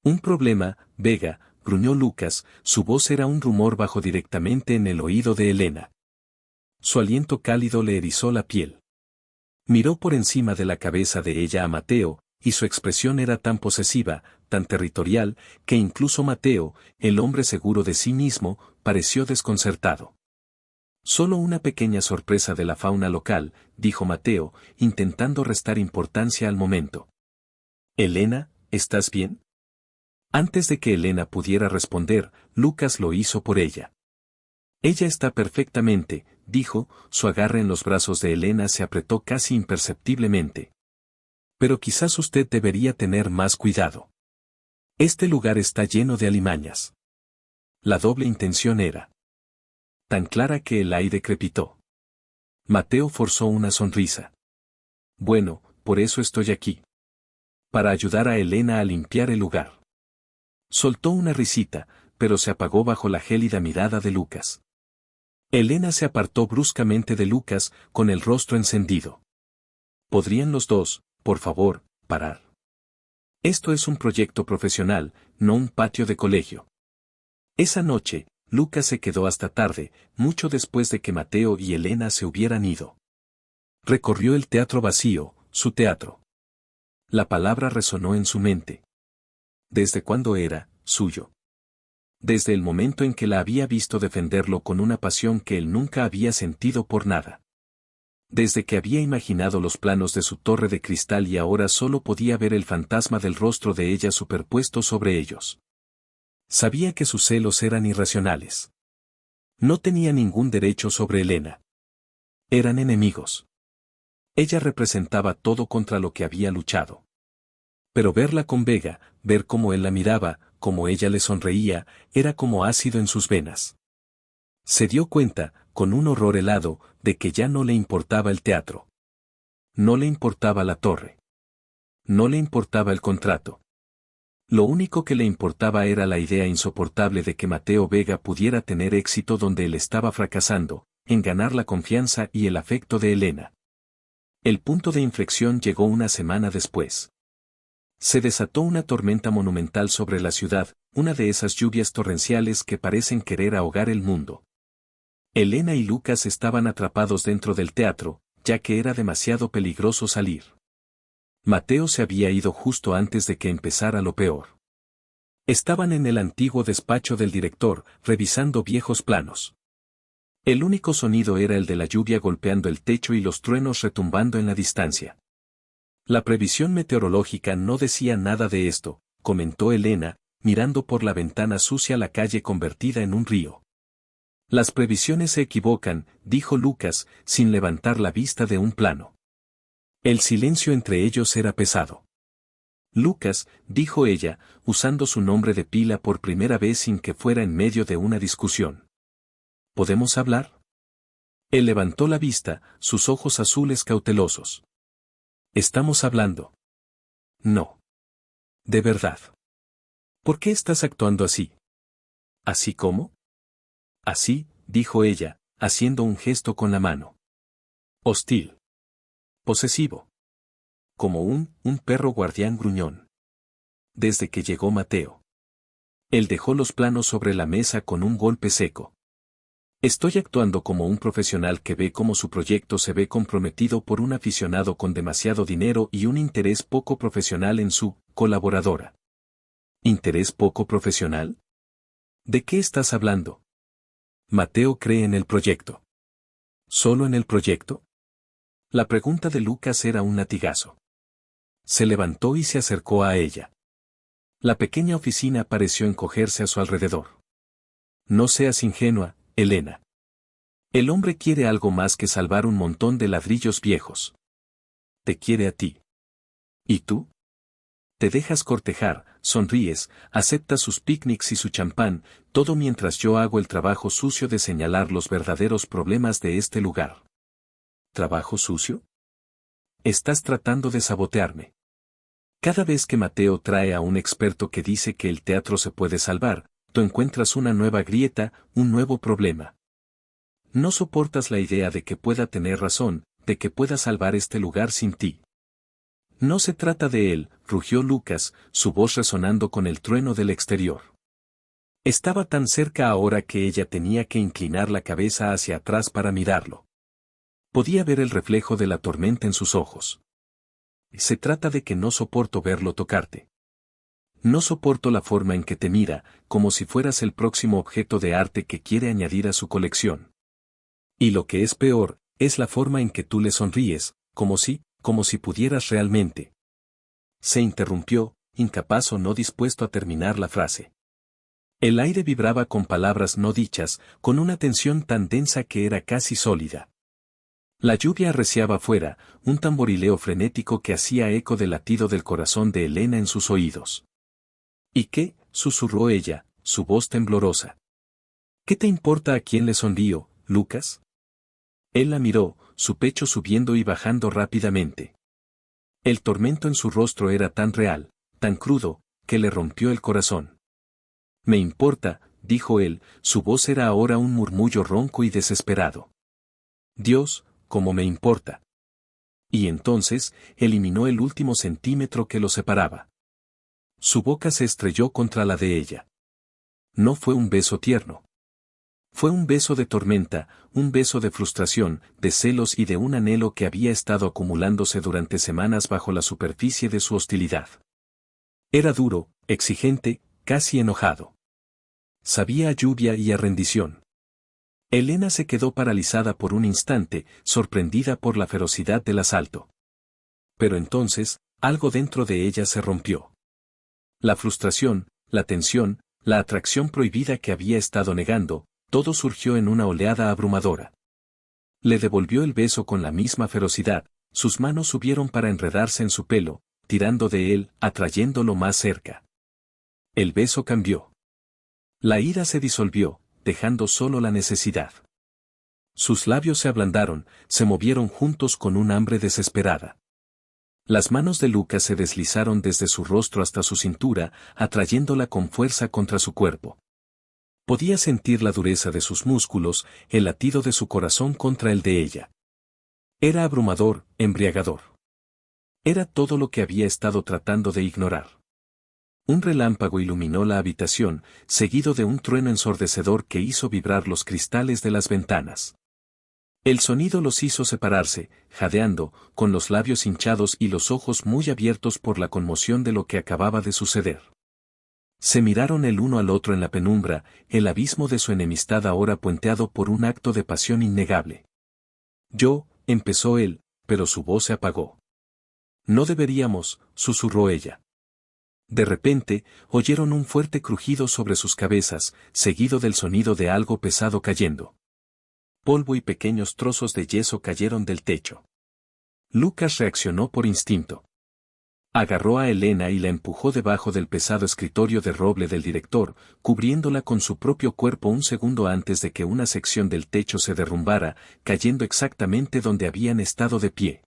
Un problema, Vega, gruñó Lucas, su voz era un rumor bajo directamente en el oído de Elena. Su aliento cálido le erizó la piel. Miró por encima de la cabeza de ella a Mateo, y su expresión era tan posesiva, tan territorial, que incluso Mateo, el hombre seguro de sí mismo, pareció desconcertado. Solo una pequeña sorpresa de la fauna local, dijo Mateo, intentando restar importancia al momento. Elena, ¿estás bien? Antes de que Elena pudiera responder, Lucas lo hizo por ella. Ella está perfectamente, dijo, su agarre en los brazos de Elena se apretó casi imperceptiblemente. Pero quizás usted debería tener más cuidado. Este lugar está lleno de alimañas. La doble intención era tan clara que el aire crepitó. Mateo forzó una sonrisa. Bueno, por eso estoy aquí. Para ayudar a Elena a limpiar el lugar. Soltó una risita, pero se apagó bajo la gélida mirada de Lucas. Elena se apartó bruscamente de Lucas, con el rostro encendido. ¿Podrían los dos, por favor, parar? Esto es un proyecto profesional, no un patio de colegio. Esa noche, Lucas se quedó hasta tarde, mucho después de que Mateo y Elena se hubieran ido. Recorrió el teatro vacío, su teatro. La palabra resonó en su mente. ¿Desde cuándo era suyo? Desde el momento en que la había visto defenderlo con una pasión que él nunca había sentido por nada. Desde que había imaginado los planos de su torre de cristal y ahora solo podía ver el fantasma del rostro de ella superpuesto sobre ellos. Sabía que sus celos eran irracionales. No tenía ningún derecho sobre Elena. Eran enemigos. Ella representaba todo contra lo que había luchado. Pero verla con Vega, ver cómo él la miraba, cómo ella le sonreía, era como ácido en sus venas. Se dio cuenta, con un horror helado, de que ya no le importaba el teatro. No le importaba la torre. No le importaba el contrato. Lo único que le importaba era la idea insoportable de que Mateo Vega pudiera tener éxito donde él estaba fracasando, en ganar la confianza y el afecto de Elena. El punto de inflexión llegó una semana después. Se desató una tormenta monumental sobre la ciudad, una de esas lluvias torrenciales que parecen querer ahogar el mundo. Elena y Lucas estaban atrapados dentro del teatro, ya que era demasiado peligroso salir. Mateo se había ido justo antes de que empezara lo peor. Estaban en el antiguo despacho del director, revisando viejos planos. El único sonido era el de la lluvia golpeando el techo y los truenos retumbando en la distancia. La previsión meteorológica no decía nada de esto, comentó Elena, mirando por la ventana sucia la calle convertida en un río. Las previsiones se equivocan, dijo Lucas, sin levantar la vista de un plano. El silencio entre ellos era pesado. Lucas, dijo ella, usando su nombre de pila por primera vez sin que fuera en medio de una discusión. ¿Podemos hablar? Él levantó la vista, sus ojos azules cautelosos. ¿Estamos hablando? No. De verdad. ¿Por qué estás actuando así? ¿Así cómo? Así, dijo ella, haciendo un gesto con la mano. Hostil. Posesivo. Como un perro guardián gruñón. Desde que llegó Mateo. Él dejó los planos sobre la mesa con un golpe seco. Estoy actuando como un profesional que ve cómo su proyecto se ve comprometido por un aficionado con demasiado dinero y un interés poco profesional en su colaboradora. ¿Interés poco profesional? ¿De qué estás hablando? Mateo cree en el proyecto. ¿Solo en el proyecto? La pregunta de Lucas era un latigazo. Se levantó y se acercó a ella. La pequeña oficina pareció encogerse a su alrededor. No seas ingenua, Elena. El hombre quiere algo más que salvar un montón de ladrillos viejos. Te quiere a ti. ¿Y tú? Te dejas cortejar, sonríes, aceptas sus picnics y su champán, todo mientras yo hago el trabajo sucio de señalar los verdaderos problemas de este lugar. ¿Trabajo sucio? Estás tratando de sabotearme. Cada vez que Mateo trae a un experto que dice que el teatro se puede salvar, tú encuentras una nueva grieta, un nuevo problema. No soportas la idea de que pueda tener razón, de que pueda salvar este lugar sin ti. No se trata de él, rugió Lucas, su voz resonando con el trueno del exterior. Estaba tan cerca ahora que ella tenía que inclinar la cabeza hacia atrás para mirarlo. Podía ver el reflejo de la tormenta en sus ojos. Se trata de que no soporto verlo tocarte. No soporto la forma en que te mira, como si fueras el próximo objeto de arte que quiere añadir a su colección. Y lo que es peor, es la forma en que tú le sonríes, como si pudieras realmente. Se interrumpió, incapaz o no dispuesto a terminar la frase. El aire vibraba con palabras no dichas, con una tensión tan densa que era casi sólida. La lluvia arreciaba afuera, un tamborileo frenético que hacía eco del latido del corazón de Elena en sus oídos. ¿Y qué?, susurró ella, su voz temblorosa. ¿Qué te importa a quién le sonrío, Lucas? Él la miró, su pecho subiendo y bajando rápidamente. El tormento en su rostro era tan real, tan crudo, que le rompió el corazón. Me importa, dijo él, su voz era ahora un murmullo ronco y desesperado. Dios, cómo me importa. Y entonces, eliminó el último centímetro que lo separaba. Su boca se estrelló contra la de ella. No fue un beso tierno. Fue un beso de tormenta, un beso de frustración, de celos y de un anhelo que había estado acumulándose durante semanas bajo la superficie de su hostilidad. Era duro, exigente, casi enojado. Sabía a lluvia y a rendición. Elena se quedó paralizada por un instante, sorprendida por la ferocidad del asalto. Pero entonces, algo dentro de ella se rompió. La frustración, la tensión, la atracción prohibida que había estado negando, todo surgió en una oleada abrumadora. Le devolvió el beso con la misma ferocidad, sus manos subieron para enredarse en su pelo, tirando de él, atrayéndolo más cerca. El beso cambió. La ira se disolvió, dejando solo la necesidad. Sus labios se ablandaron, se movieron juntos con un hambre desesperada. Las manos de Lucas se deslizaron desde su rostro hasta su cintura, atrayéndola con fuerza contra su cuerpo. Podía sentir la dureza de sus músculos, el latido de su corazón contra el de ella. Era abrumador, embriagador. Era todo lo que había estado tratando de ignorar. Un relámpago iluminó la habitación, seguido de un trueno ensordecedor que hizo vibrar los cristales de las ventanas. El sonido los hizo separarse, jadeando, con los labios hinchados y los ojos muy abiertos por la conmoción de lo que acababa de suceder. Se miraron el uno al otro en la penumbra, el abismo de su enemistad ahora puenteado por un acto de pasión innegable. Empezó él, pero su voz se apagó. No deberíamos, susurró ella. De repente, oyeron un fuerte crujido sobre sus cabezas, seguido del sonido de algo pesado cayendo. Polvo y pequeños trozos de yeso cayeron del techo. Lucas reaccionó por instinto. Agarró a Elena y la empujó debajo del pesado escritorio de roble del director, cubriéndola con su propio cuerpo un segundo antes de que una sección del techo se derrumbara, cayendo exactamente donde habían estado de pie.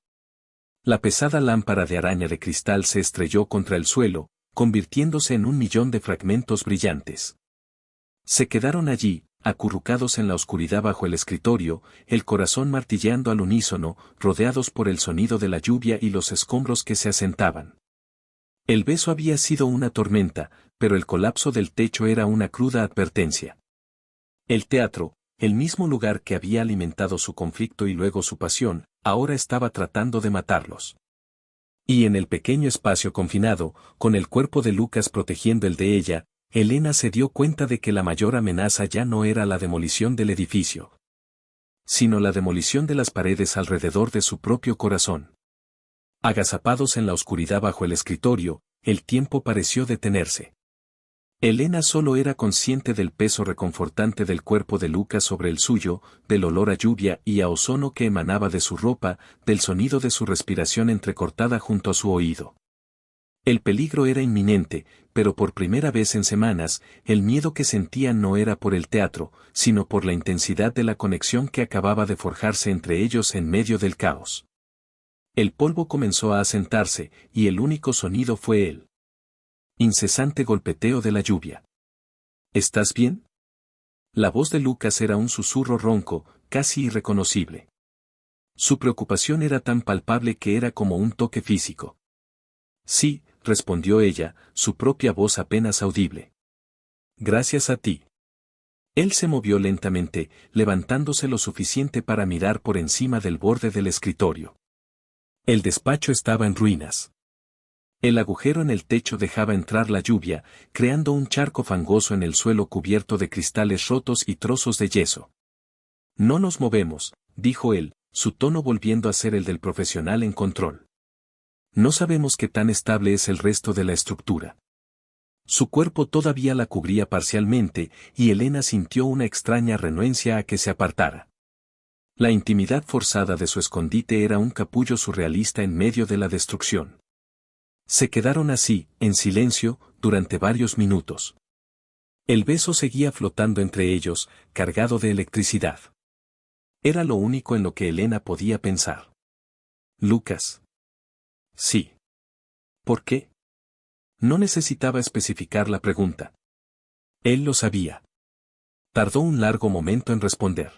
La pesada lámpara de araña de cristal se estrelló contra el suelo, convirtiéndose en un millón de fragmentos brillantes. Se quedaron allí, acurrucados en la oscuridad bajo el escritorio, el corazón martilleando al unísono, rodeados por el sonido de la lluvia y los escombros que se asentaban. El beso había sido una tormenta, pero el colapso del techo era una cruda advertencia. El teatro, el mismo lugar que había alimentado su conflicto y luego su pasión, ahora estaba tratando de matarlos. Y en el pequeño espacio confinado, con el cuerpo de Lucas protegiendo el de ella, Elena se dio cuenta de que la mayor amenaza ya no era la demolición del edificio, sino la demolición de las paredes alrededor de su propio corazón. Agazapados en la oscuridad bajo el escritorio, el tiempo pareció detenerse. Elena solo era consciente del peso reconfortante del cuerpo de Lucas sobre el suyo, del olor a lluvia y a ozono que emanaba de su ropa, del sonido de su respiración entrecortada junto a su oído. El peligro era inminente, pero por primera vez en semanas, el miedo que sentía no era por el teatro, sino por la intensidad de la conexión que acababa de forjarse entre ellos en medio del caos. El polvo comenzó a asentarse, y el único sonido fue el incesante golpeteo de la lluvia. ¿Estás bien? La voz de Lucas era un susurro ronco, casi irreconocible. Su preocupación era tan palpable que era como un toque físico. Sí, respondió ella, su propia voz apenas audible. Gracias a ti. Él se movió lentamente, levantándose lo suficiente para mirar por encima del borde del escritorio. El despacho estaba en ruinas. El agujero en el techo dejaba entrar la lluvia, creando un charco fangoso en el suelo cubierto de cristales rotos y trozos de yeso. No nos movemos, dijo él, su tono volviendo a ser el del profesional en control. No sabemos qué tan estable es el resto de la estructura. Su cuerpo todavía la cubría parcialmente, y Elena sintió una extraña renuencia a que se apartara. La intimidad forzada de su escondite era un capullo surrealista en medio de la destrucción. Se quedaron así, en silencio, durante varios minutos. El beso seguía flotando entre ellos, cargado de electricidad. Era lo único en lo que Elena podía pensar. Lucas. Sí. ¿Por qué? No necesitaba especificar la pregunta. Él lo sabía. Tardó un largo momento en responder.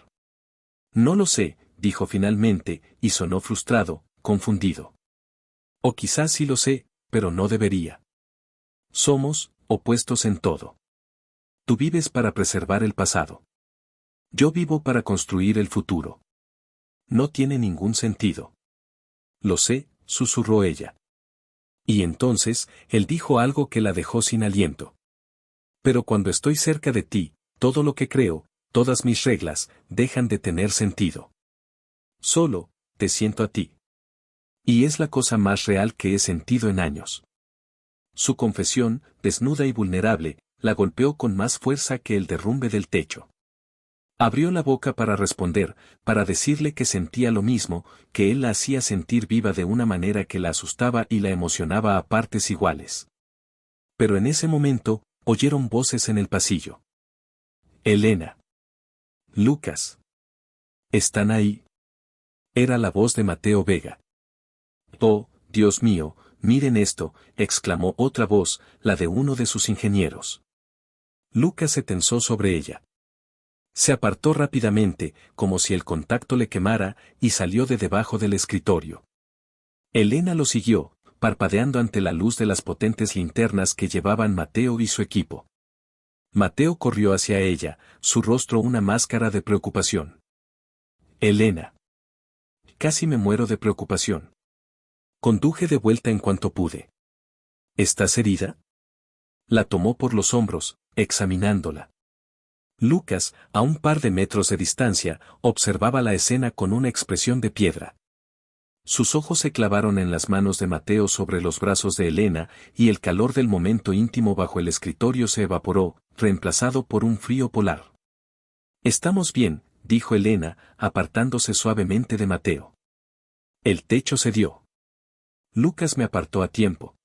No lo sé, dijo finalmente, y sonó frustrado, confundido. O quizás sí lo sé, pero no debería. Somos opuestos en todo. Tú vives para preservar el pasado. Yo vivo para construir el futuro. No tiene ningún sentido. Lo sé, susurró ella. Y entonces, él dijo algo que la dejó sin aliento. Pero cuando estoy cerca de ti, todo lo que creo, todas mis reglas, dejan de tener sentido. Solo, te siento a ti. Y es la cosa más real que he sentido en años. Su confesión, desnuda y vulnerable, la golpeó con más fuerza que el derrumbe del techo. Abrió la boca para responder, para decirle que sentía lo mismo, que él la hacía sentir viva de una manera que la asustaba y la emocionaba a partes iguales. Pero en ese momento, oyeron voces en el pasillo. Elena. Lucas. ¿Están ahí? Era la voz de Mateo Vega. Oh, Dios mío, miren esto, exclamó otra voz, la de uno de sus ingenieros. Lucas se tensó sobre ella. Se apartó rápidamente, como si el contacto le quemara, y salió de debajo del escritorio. Elena lo siguió, parpadeando ante la luz de las potentes linternas que llevaban Mateo y su equipo. Mateo corrió hacia ella, su rostro una máscara de preocupación. Elena. Casi me muero de preocupación. Conduje de vuelta en cuanto pude. ¿Estás herida? La tomó por los hombros, examinándola. Lucas, a un par de metros de distancia, observaba la escena con una expresión de piedra. Sus ojos se clavaron en las manos de Mateo sobre los brazos de Elena, y el calor del momento íntimo bajo el escritorio se evaporó, reemplazado por un frío polar. Estamos bien, dijo Elena, apartándose suavemente de Mateo. El techo cedió. Lucas me apartó a tiempo.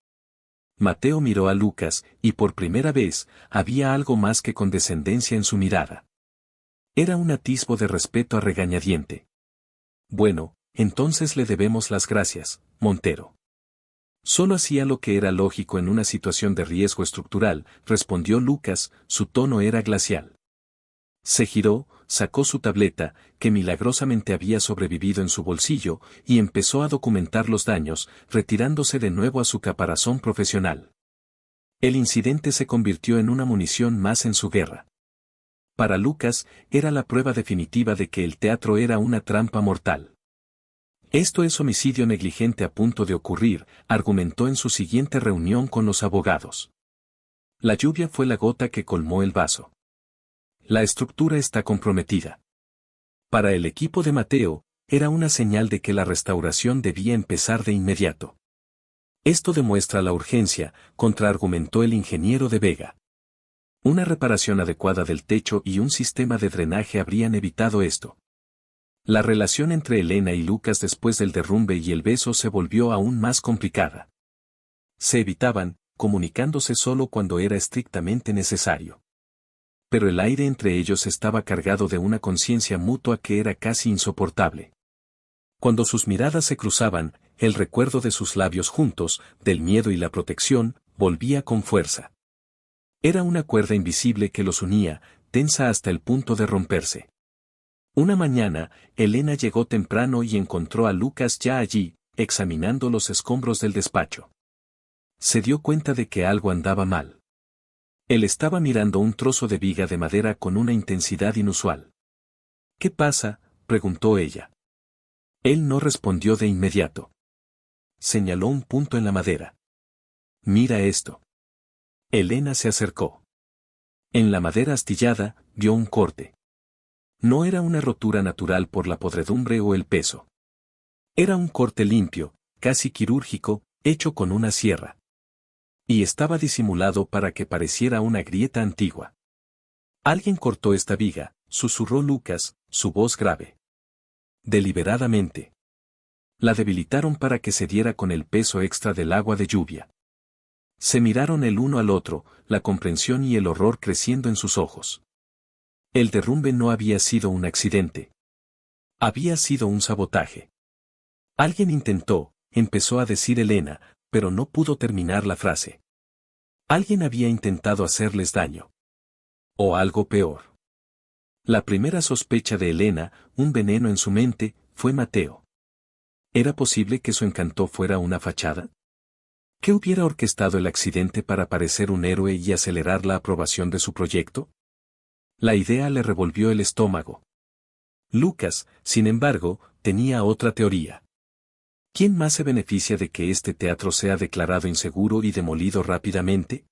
Mateo miró a Lucas, y por primera vez, había algo más que condescendencia en su mirada. Era un atisbo de respeto a regañadiente. Bueno, entonces le debemos las gracias, Montero. Solo hacía lo que era lógico en una situación de riesgo estructural, respondió Lucas, su tono era glacial. Se giró, sacó su tableta, que milagrosamente había sobrevivido en su bolsillo, y empezó a documentar los daños, retirándose de nuevo a su caparazón profesional. El incidente se convirtió en una munición más en su guerra. Para Lucas, era la prueba definitiva de que el teatro era una trampa mortal. Esto es homicidio negligente a punto de ocurrir, argumentó en su siguiente reunión con los abogados. La lluvia fue la gota que colmó el vaso. La estructura está comprometida. Para el equipo de Mateo, era una señal de que la restauración debía empezar de inmediato. Esto demuestra la urgencia, contraargumentó el ingeniero de Vega. Una reparación adecuada del techo y un sistema de drenaje habrían evitado esto. La relación entre Elena y Lucas después del derrumbe y el beso se volvió aún más complicada. Se evitaban, comunicándose solo cuando era estrictamente necesario. Pero el aire entre ellos estaba cargado de una conciencia mutua que era casi insoportable. Cuando sus miradas se cruzaban, el recuerdo de sus labios juntos, del miedo y la protección, volvía con fuerza. Era una cuerda invisible que los unía, tensa hasta el punto de romperse. Una mañana, Elena llegó temprano y encontró a Lucas ya allí, examinando los escombros del despacho. Se dio cuenta de que algo andaba mal. Él estaba mirando un trozo de viga de madera con una intensidad inusual. ¿Qué pasa?, preguntó ella. Él no respondió de inmediato. Señaló un punto en la madera. Mira esto. Elena se acercó. En la madera astillada, vio un corte. No era una rotura natural por la podredumbre o el peso. Era un corte limpio, casi quirúrgico, hecho con una sierra. Y estaba disimulado para que pareciera una grieta antigua. Alguien cortó esta viga, susurró Lucas, su voz grave. Deliberadamente. La debilitaron para que se diera con el peso extra del agua de lluvia. Se miraron el uno al otro, la comprensión y el horror creciendo en sus ojos. El derrumbe no había sido un accidente. Había sido un sabotaje. Alguien empezó a decir Elena, pero no pudo terminar la frase. Alguien había intentado hacerles daño. O algo peor. La primera sospecha de Elena, un veneno en su mente, fue Mateo. ¿Era posible que su encanto fuera una fachada? ¿Qué hubiera orquestado el accidente para parecer un héroe y acelerar la aprobación de su proyecto? La idea le revolvió el estómago. Lucas, sin embargo, tenía otra teoría. ¿Quién más se beneficia de que este teatro sea declarado inseguro y demolido rápidamente?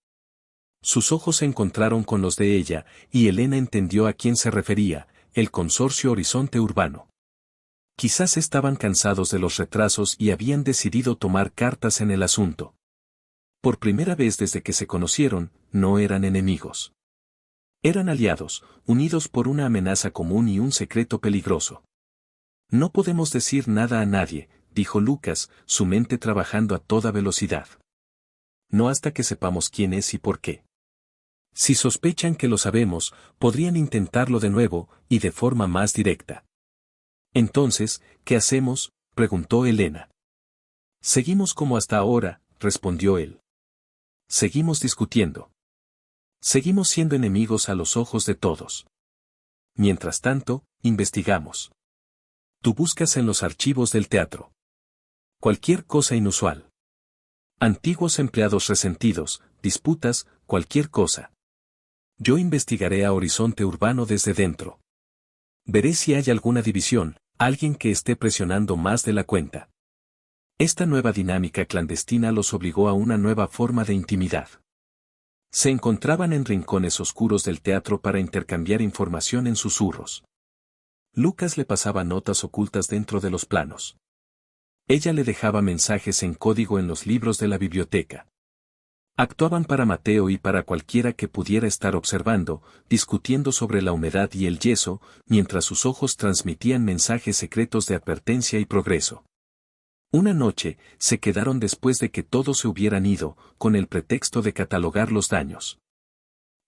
Sus ojos se encontraron con los de ella, y Elena entendió a quién se refería, el consorcio Horizonte Urbano. Quizás estaban cansados de los retrasos y habían decidido tomar cartas en el asunto. Por primera vez desde que se conocieron, no eran enemigos. Eran aliados, unidos por una amenaza común y un secreto peligroso. No podemos decir nada a nadie, dijo Lucas, su mente trabajando a toda velocidad. No hasta que sepamos quién es y por qué. Si sospechan que lo sabemos, podrían intentarlo de nuevo, y de forma más directa. Entonces, ¿qué hacemos?, preguntó Elena. Seguimos como hasta ahora, respondió él. Seguimos discutiendo. Seguimos siendo enemigos a los ojos de todos. Mientras tanto, investigamos. Tú buscas en los archivos del teatro. Cualquier cosa inusual. Antiguos empleados resentidos, disputas, cualquier cosa. Yo investigaré a Horizonte Urbano desde dentro. Veré si hay alguna división, alguien que esté presionando más de la cuenta. Esta nueva dinámica clandestina los obligó a una nueva forma de intimidad. Se encontraban en rincones oscuros del teatro para intercambiar información en susurros. Lucas le pasaba notas ocultas dentro de los planos. Ella le dejaba mensajes en código en los libros de la biblioteca. Actuaban para Mateo y para cualquiera que pudiera estar observando, discutiendo sobre la humedad y el yeso, mientras sus ojos transmitían mensajes secretos de advertencia y progreso. Una noche, se quedaron después de que todos se hubieran ido, con el pretexto de catalogar los daños.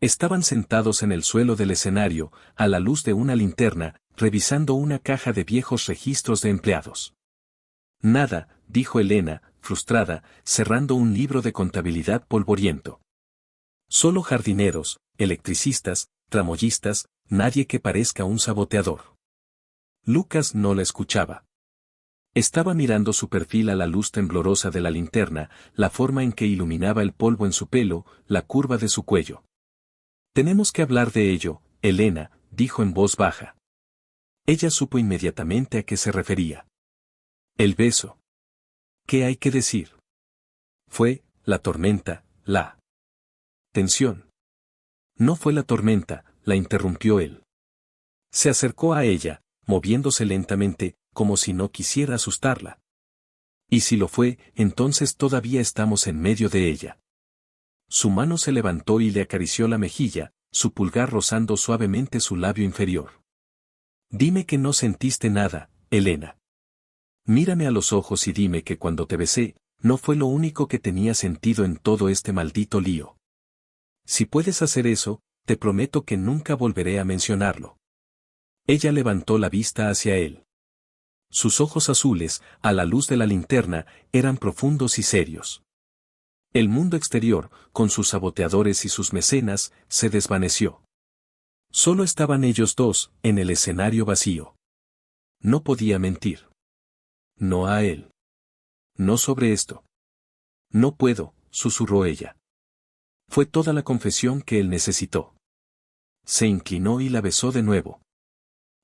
Estaban sentados en el suelo del escenario, a la luz de una linterna, revisando una caja de viejos registros de empleados. Nada, dijo Elena, frustrada, cerrando un libro de contabilidad polvoriento. Solo jardineros, electricistas, tramoyistas, nadie que parezca un saboteador. Lucas no la escuchaba. Estaba mirando su perfil a la luz temblorosa de la linterna, la forma en que iluminaba el polvo en su pelo, la curva de su cuello. Tenemos que hablar de ello, Elena, dijo en voz baja. Ella supo inmediatamente a qué se refería. El beso. ¿Qué hay que decir? Fue, la tormenta, la tensión. No fue la tormenta, la interrumpió él. Se acercó a ella, moviéndose lentamente, como si no quisiera asustarla. Y si lo fue, entonces todavía estamos en medio de ella. Su mano se levantó y le acarició la mejilla, su pulgar rozando suavemente su labio inferior. Dime que no sentiste nada, Elena. Mírame a los ojos y dime que cuando te besé, no fue lo único que tenía sentido en todo este maldito lío. Si puedes hacer eso, te prometo que nunca volveré a mencionarlo. Ella levantó la vista hacia él. Sus ojos azules, a la luz de la linterna, eran profundos y serios. El mundo exterior, con sus saboteadores y sus mecenas, se desvaneció. Solo estaban ellos dos, en el escenario vacío. No podía mentir. No a él. No sobre esto. No puedo, susurró ella. Fue toda la confesión que él necesitó. Se inclinó y la besó de nuevo.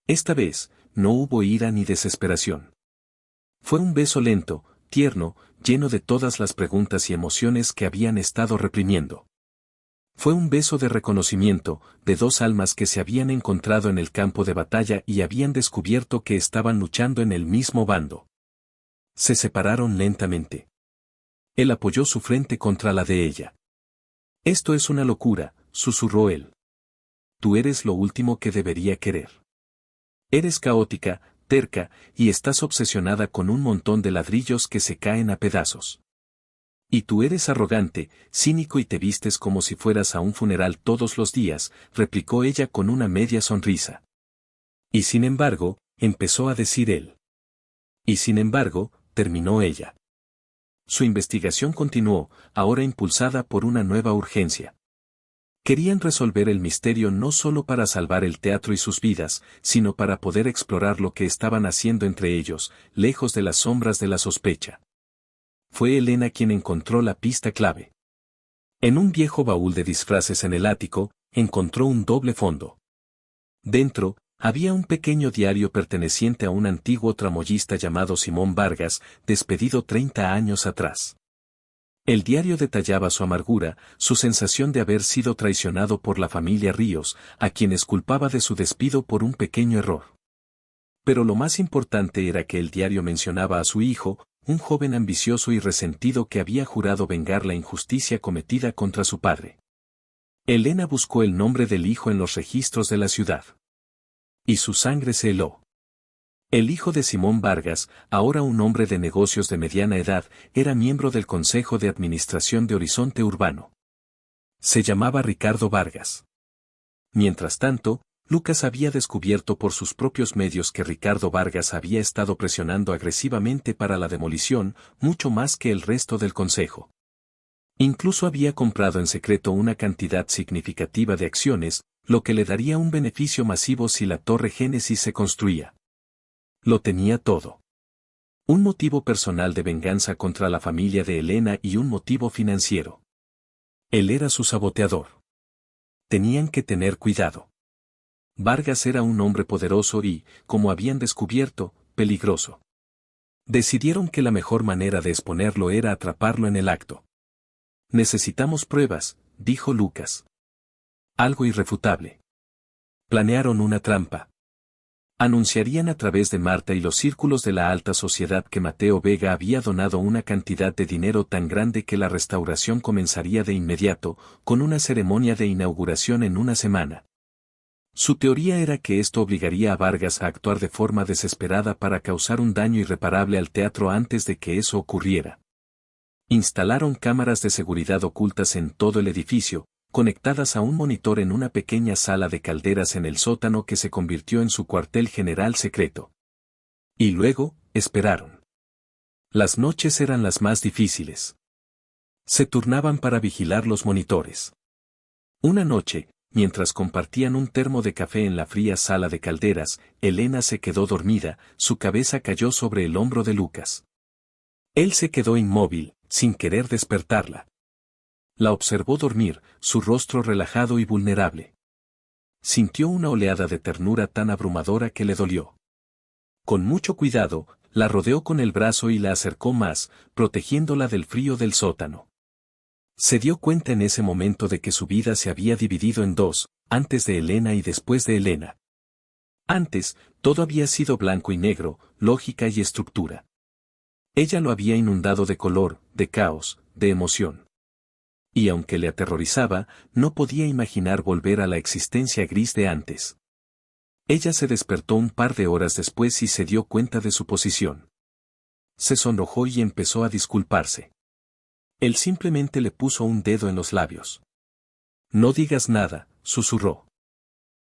Esta vez, no hubo ira ni desesperación. Fue un beso lento, tierno, lleno de todas las preguntas y emociones que habían estado reprimiendo. Fue un beso de reconocimiento, de dos almas que se habían encontrado en el campo de batalla y habían descubierto que estaban luchando en el mismo bando. Se separaron lentamente. Él apoyó su frente contra la de ella. Esto es una locura, susurró él. Tú eres lo último que debería querer. Eres caótica, terca, y estás obsesionada con un montón de ladrillos que se caen a pedazos. Y tú eres arrogante, cínico y te vistes como si fueras a un funeral todos los días, replicó ella con una media sonrisa. Y sin embargo, empezó a decir él. Y sin embargo, terminó ella. Su investigación continuó, ahora impulsada por una nueva urgencia. Querían resolver el misterio no solo para salvar el teatro y sus vidas, sino para poder explorar lo que estaban haciendo entre ellos, lejos de las sombras de la sospecha. Fue Elena quien encontró la pista clave. En un viejo baúl de disfraces en el ático, encontró un doble fondo. Dentro, había un pequeño diario perteneciente a un antiguo tramoyista llamado Simón Vargas, despedido 30 años atrás. El diario detallaba su amargura, su sensación de haber sido traicionado por la familia Ríos, a quienes culpaba de su despido por un pequeño error. Pero lo más importante era que el diario mencionaba a su hijo, un joven ambicioso y resentido que había jurado vengar la injusticia cometida contra su padre. Elena buscó el nombre del hijo en los registros de la ciudad. Y su sangre se heló. El hijo de Simón Vargas, ahora un hombre de negocios de mediana edad, era miembro del Consejo de Administración de Horizonte Urbano. Se llamaba Ricardo Vargas. Mientras tanto, Lucas había descubierto por sus propios medios que Ricardo Vargas había estado presionando agresivamente para la demolición, mucho más que el resto del consejo. Incluso había comprado en secreto una cantidad significativa de acciones, lo que le daría un beneficio masivo si la Torre Génesis se construía. Lo tenía todo. Un motivo personal de venganza contra la familia de Elena y un motivo financiero. Él era su saboteador. Tenían que tener cuidado. Vargas era un hombre poderoso y, como habían descubierto, peligroso. Decidieron que la mejor manera de exponerlo era atraparlo en el acto. Necesitamos pruebas, dijo Lucas. Algo irrefutable. Planearon una trampa. Anunciarían a través de Marta y los círculos de la alta sociedad que Mateo Vega había donado una cantidad de dinero tan grande que la restauración comenzaría de inmediato, con una ceremonia de inauguración en una semana. Su teoría era que esto obligaría a Vargas a actuar de forma desesperada para causar un daño irreparable al teatro antes de que eso ocurriera. Instalaron cámaras de seguridad ocultas en todo el edificio, conectadas a un monitor en una pequeña sala de calderas en el sótano que se convirtió en su cuartel general secreto. Y luego, esperaron. Las noches eran las más difíciles. Se turnaban para vigilar los monitores. Una noche, mientras compartían un termo de café en la fría sala de calderas, Elena se quedó dormida, su cabeza cayó sobre el hombro de Lucas. Él se quedó inmóvil, sin querer despertarla. La observó dormir, su rostro relajado y vulnerable. Sintió una oleada de ternura tan abrumadora que le dolió. Con mucho cuidado, la rodeó con el brazo y la acercó más, protegiéndola del frío del sótano. Se dio cuenta en ese momento de que su vida se había dividido en dos, antes de Elena y después de Elena. Antes, todo había sido blanco y negro, lógica y estructura. Ella lo había inundado de color, de caos, de emoción. Y aunque le aterrorizaba, no podía imaginar volver a la existencia gris de antes. Ella se despertó un par de horas después y se dio cuenta de su posición. Se sonrojó y empezó a disculparse. Él simplemente le puso un dedo en los labios. No digas nada, susurró.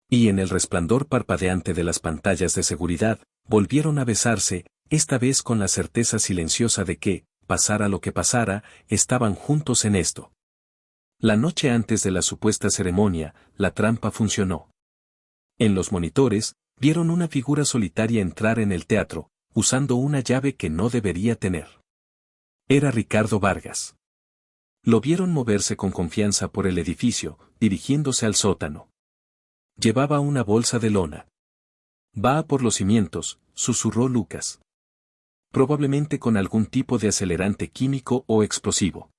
Y en el resplandor parpadeante de las pantallas de seguridad, volvieron a besarse, esta vez con la certeza silenciosa de que, pasara lo que pasara, estaban juntos en esto. La noche antes de la supuesta ceremonia, la trampa funcionó. En los monitores, vieron una figura solitaria entrar en el teatro, usando una llave que no debería tener. Era Ricardo Vargas. Lo vieron moverse con confianza por el edificio, dirigiéndose al sótano. Llevaba una bolsa de lona. Va a por los cimientos, susurró Lucas. Probablemente con algún tipo de acelerante químico o explosivo.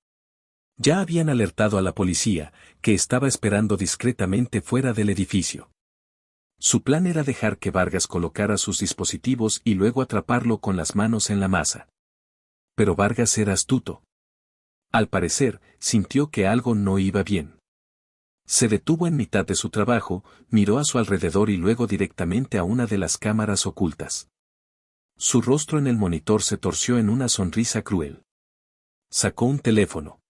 Ya habían alertado a la policía, que estaba esperando discretamente fuera del edificio. Su plan era dejar que Vargas colocara sus dispositivos y luego atraparlo con las manos en la masa. Pero Vargas era astuto. Al parecer, sintió que algo no iba bien. Se detuvo en mitad de su trabajo, miró a su alrededor y luego directamente a una de las cámaras ocultas. Su rostro en el monitor se torció en una sonrisa cruel. Sacó un teléfono.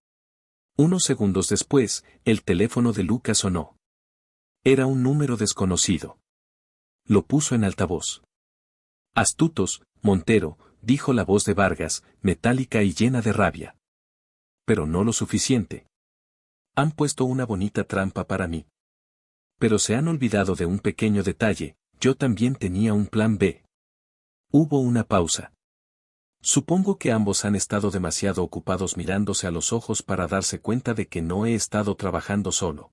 Unos segundos después, el teléfono de Lucas sonó. Era un número desconocido. Lo puso en altavoz. Astutos, Montero, dijo la voz de Vargas, metálica y llena de rabia. Pero no lo suficiente. Han puesto una bonita trampa para mí. Pero se han olvidado de un pequeño detalle, yo también tenía un plan B. Hubo una pausa. Supongo que ambos han estado demasiado ocupados mirándose a los ojos para darse cuenta de que no he estado trabajando solo.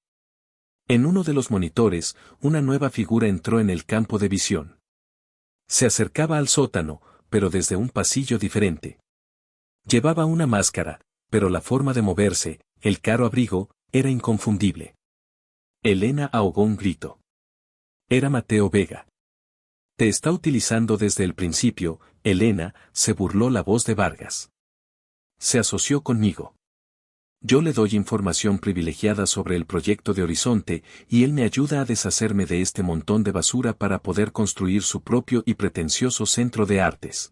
En uno de los monitores, una nueva figura entró en el campo de visión. Se acercaba al sótano, pero desde un pasillo diferente. Llevaba una máscara, pero la forma de moverse, el caro abrigo, era inconfundible. Elena ahogó un grito. Era Mateo Vega. Te está utilizando desde el principio, Elena, se burló la voz de Vargas. Se asoció conmigo. Yo le doy información privilegiada sobre el proyecto de Horizonte y él me ayuda a deshacerme de este montón de basura para poder construir su propio y pretencioso centro de artes.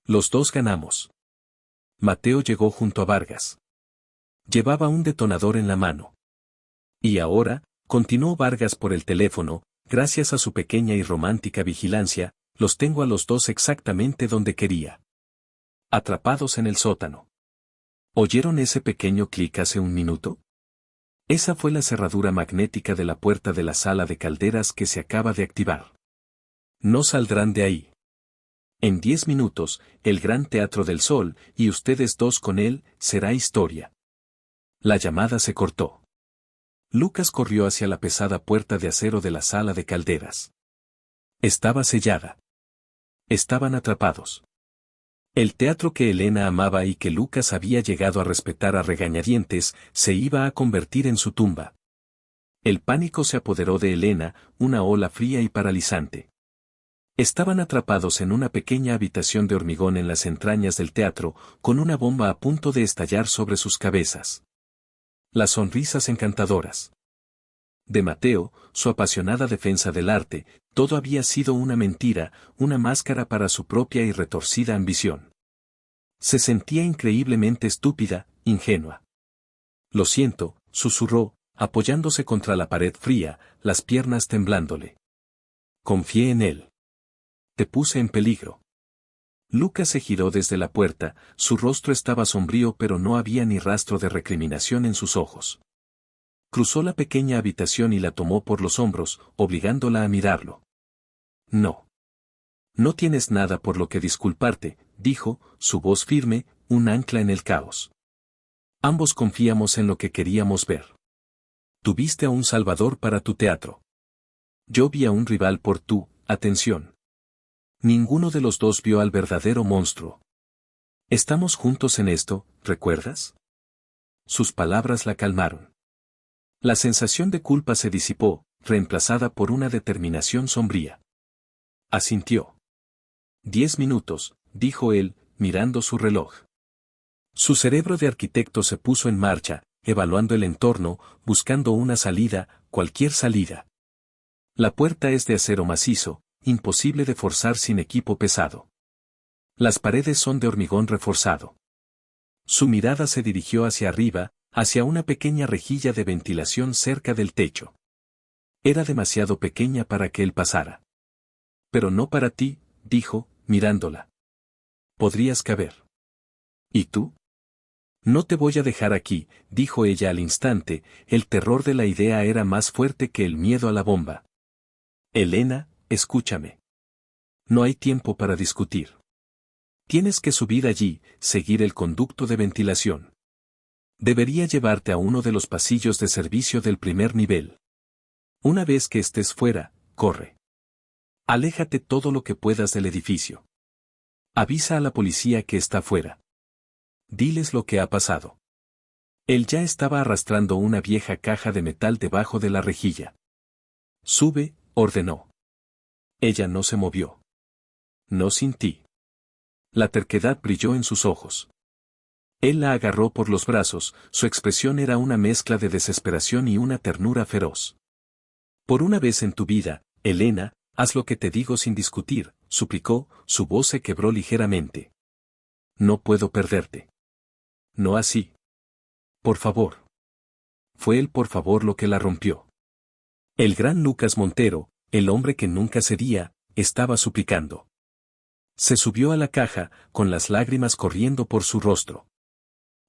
Los dos ganamos. Mateo llegó junto a Vargas. Llevaba un detonador en la mano. Y ahora, continuó Vargas por el teléfono, gracias a su pequeña y romántica vigilancia, los tengo a los dos exactamente donde quería. Atrapados en el sótano. ¿Oyeron ese pequeño clic hace un minuto? Esa fue la cerradura magnética de la puerta de la sala de calderas que se acaba de activar. No saldrán de ahí. En 10 minutos, el Gran Teatro del Sol, y ustedes dos con él, será historia. La llamada se cortó. Lucas corrió hacia la pesada puerta de acero de la sala de calderas. Estaba sellada. Estaban atrapados. El teatro que Elena amaba y que Lucas había llegado a respetar a regañadientes, se iba a convertir en su tumba. El pánico se apoderó de Elena, una ola fría y paralizante. Estaban atrapados en una pequeña habitación de hormigón en las entrañas del teatro, con una bomba a punto de estallar sobre sus cabezas. Las sonrisas encantadoras de Mateo, su apasionada defensa del arte, todo había sido una mentira, una máscara para su propia y retorcida ambición. Se sentía increíblemente estúpida, ingenua. Lo siento, susurró, apoyándose contra la pared fría, las piernas temblándole. Confié en él. Te puse en peligro. Lucas se giró desde la puerta, su rostro estaba sombrío pero no había ni rastro de recriminación en sus ojos. Cruzó la pequeña habitación y la tomó por los hombros, obligándola a mirarlo. No. No tienes nada por lo que disculparte, dijo, su voz firme, un ancla en el caos. Ambos confiamos en lo que queríamos ver. Tuviste a un salvador para tu teatro. Yo vi a un rival por tu atención. Ninguno de los dos vio al verdadero monstruo. Estamos juntos en esto, ¿recuerdas? Sus palabras la calmaron. La sensación de culpa se disipó, reemplazada por una determinación sombría. Asintió. 10 minutos, dijo él, mirando su reloj. Su cerebro de arquitecto se puso en marcha, evaluando el entorno, buscando una salida, cualquier salida. La puerta es de acero macizo, imposible de forzar sin equipo pesado. Las paredes son de hormigón reforzado. Su mirada se dirigió hacia arriba, hacia una pequeña rejilla de ventilación cerca del techo. Era demasiado pequeña para que él pasara. Pero no para ti, dijo, mirándola. Podrías caber. ¿Y tú? No te voy a dejar aquí, dijo ella al instante, el terror de la idea era más fuerte que el miedo a la bomba. Elena, escúchame. No hay tiempo para discutir. Tienes que subir allí, seguir el conducto de ventilación. Debería llevarte a uno de los pasillos de servicio del primer nivel. Una vez que estés fuera, corre. Aléjate todo lo que puedas del edificio. Avisa a la policía que está fuera. Diles lo que ha pasado. Él ya estaba arrastrando una vieja caja de metal debajo de la rejilla. Sube, ordenó. Ella no se movió. No sin ti. La terquedad brilló en sus ojos. Él la agarró por los brazos, su expresión era una mezcla de desesperación y una ternura feroz. Por una vez en tu vida, Elena, haz lo que te digo sin discutir, suplicó, su voz se quebró ligeramente. No puedo perderte. No así. Por favor. Fue el por favor lo que la rompió. El gran Lucas Montero, el hombre que nunca cedía, estaba suplicando. Se subió a la caja, con las lágrimas corriendo por su rostro.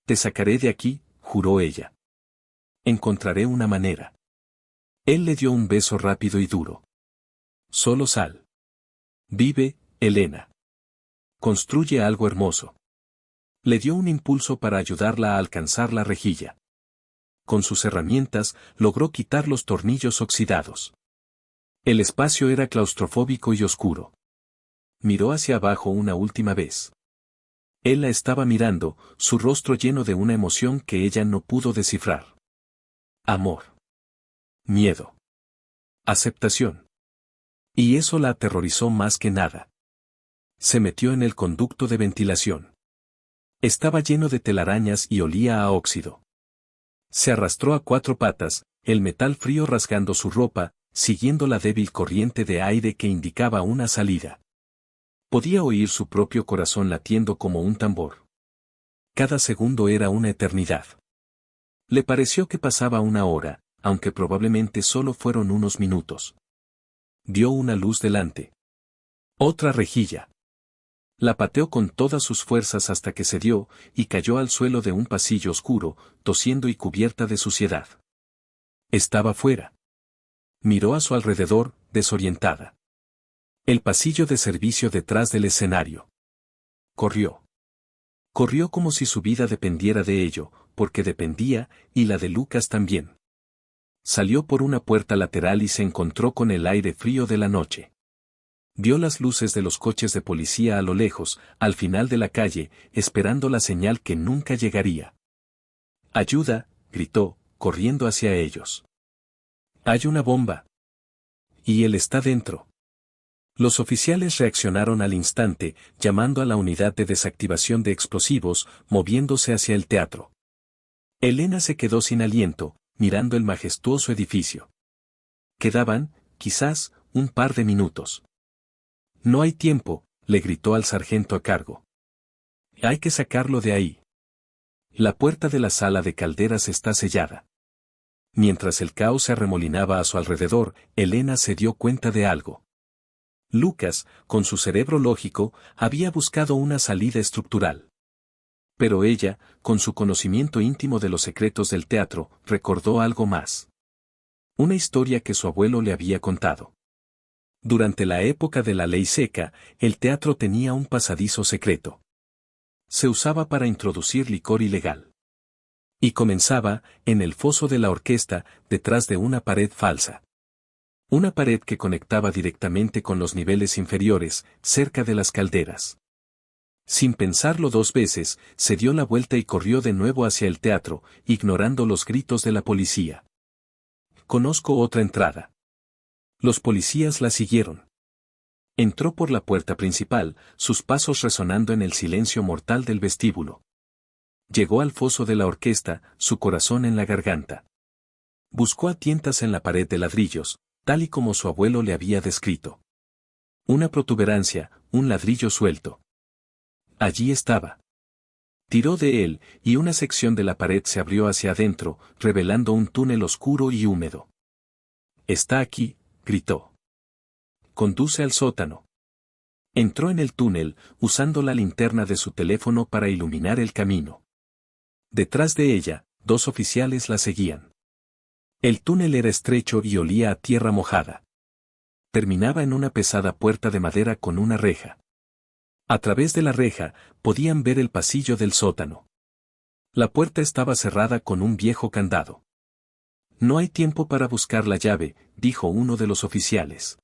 Te sacaré de aquí, juró ella. Encontraré una manera. Él le dio un beso rápido y duro. Solo sal. Vive, Elena. Construye algo hermoso. Le dio un impulso para ayudarla a alcanzar la rejilla. Con sus herramientas, logró quitar los tornillos oxidados. El espacio era claustrofóbico y oscuro. Miró hacia abajo una última vez. Él la estaba mirando, su rostro lleno de una emoción que ella no pudo descifrar. Amor. Miedo. Aceptación. Y eso la aterrorizó más que nada. Se metió en el conducto de ventilación. Estaba lleno de telarañas y olía a óxido. Se arrastró a cuatro patas, el metal frío rasgando su ropa, siguiendo la débil corriente de aire que indicaba una salida. Podía oír su propio corazón latiendo como un tambor. Cada segundo era una eternidad. Le pareció que pasaba una hora, aunque probablemente solo fueron unos minutos. Vio una luz delante. Otra rejilla. La pateó con todas sus fuerzas hasta que cedió, y cayó al suelo de un pasillo oscuro, tosiendo y cubierta de suciedad. Estaba fuera. Miró a su alrededor, desorientada. El pasillo de servicio detrás del escenario. Corrió. Corrió como si su vida dependiera de ello, porque dependía, y la de Lucas también. Salió por una puerta lateral y se encontró con el aire frío de la noche. Vio las luces de los coches de policía a lo lejos, al final de la calle, esperando la señal que nunca llegaría. ¡Ayuda!, gritó, corriendo hacia ellos. ¡Hay una bomba! Y él está dentro. Los oficiales reaccionaron al instante, llamando a la unidad de desactivación de explosivos, moviéndose hacia el teatro. Elena se quedó sin aliento, mirando el majestuoso edificio. Quedaban, quizás, un par de minutos. No hay tiempo, le gritó al sargento a cargo. Hay que sacarlo de ahí. La puerta de la sala de calderas está sellada. Mientras el caos se arremolinaba a su alrededor, Elena se dio cuenta de algo. Lucas, con su cerebro lógico, había buscado una salida estructural. Pero ella, con su conocimiento íntimo de los secretos del teatro, recordó algo más. Una historia que su abuelo le había contado. Durante la época de la ley seca, el teatro tenía un pasadizo secreto. Se usaba para introducir licor ilegal. Y comenzaba, en el foso de la orquesta, detrás de una pared falsa. Una pared que conectaba directamente con los niveles inferiores, cerca de las calderas. Sin pensarlo dos veces, se dio la vuelta y corrió de nuevo hacia el teatro, ignorando los gritos de la policía. Conozco otra entrada. Los policías la siguieron. Entró por la puerta principal, sus pasos resonando en el silencio mortal del vestíbulo. Llegó al foso de la orquesta, su corazón en la garganta. Buscó a tientas en la pared de ladrillos, tal y como su abuelo le había descrito. Una protuberancia, un ladrillo suelto. Allí estaba. Tiró de él, y una sección de la pared se abrió hacia adentro, revelando un túnel oscuro y húmedo. «Está aquí», gritó. «Conduce al sótano». Entró en el túnel, usando la linterna de su teléfono para iluminar el camino. Detrás de ella, dos oficiales la seguían. El túnel era estrecho y olía a tierra mojada. Terminaba en una pesada puerta de madera con una reja. A través de la reja, podían ver el pasillo del sótano. La puerta estaba cerrada con un viejo candado. «No hay tiempo para buscar la llave», dijo uno de los oficiales.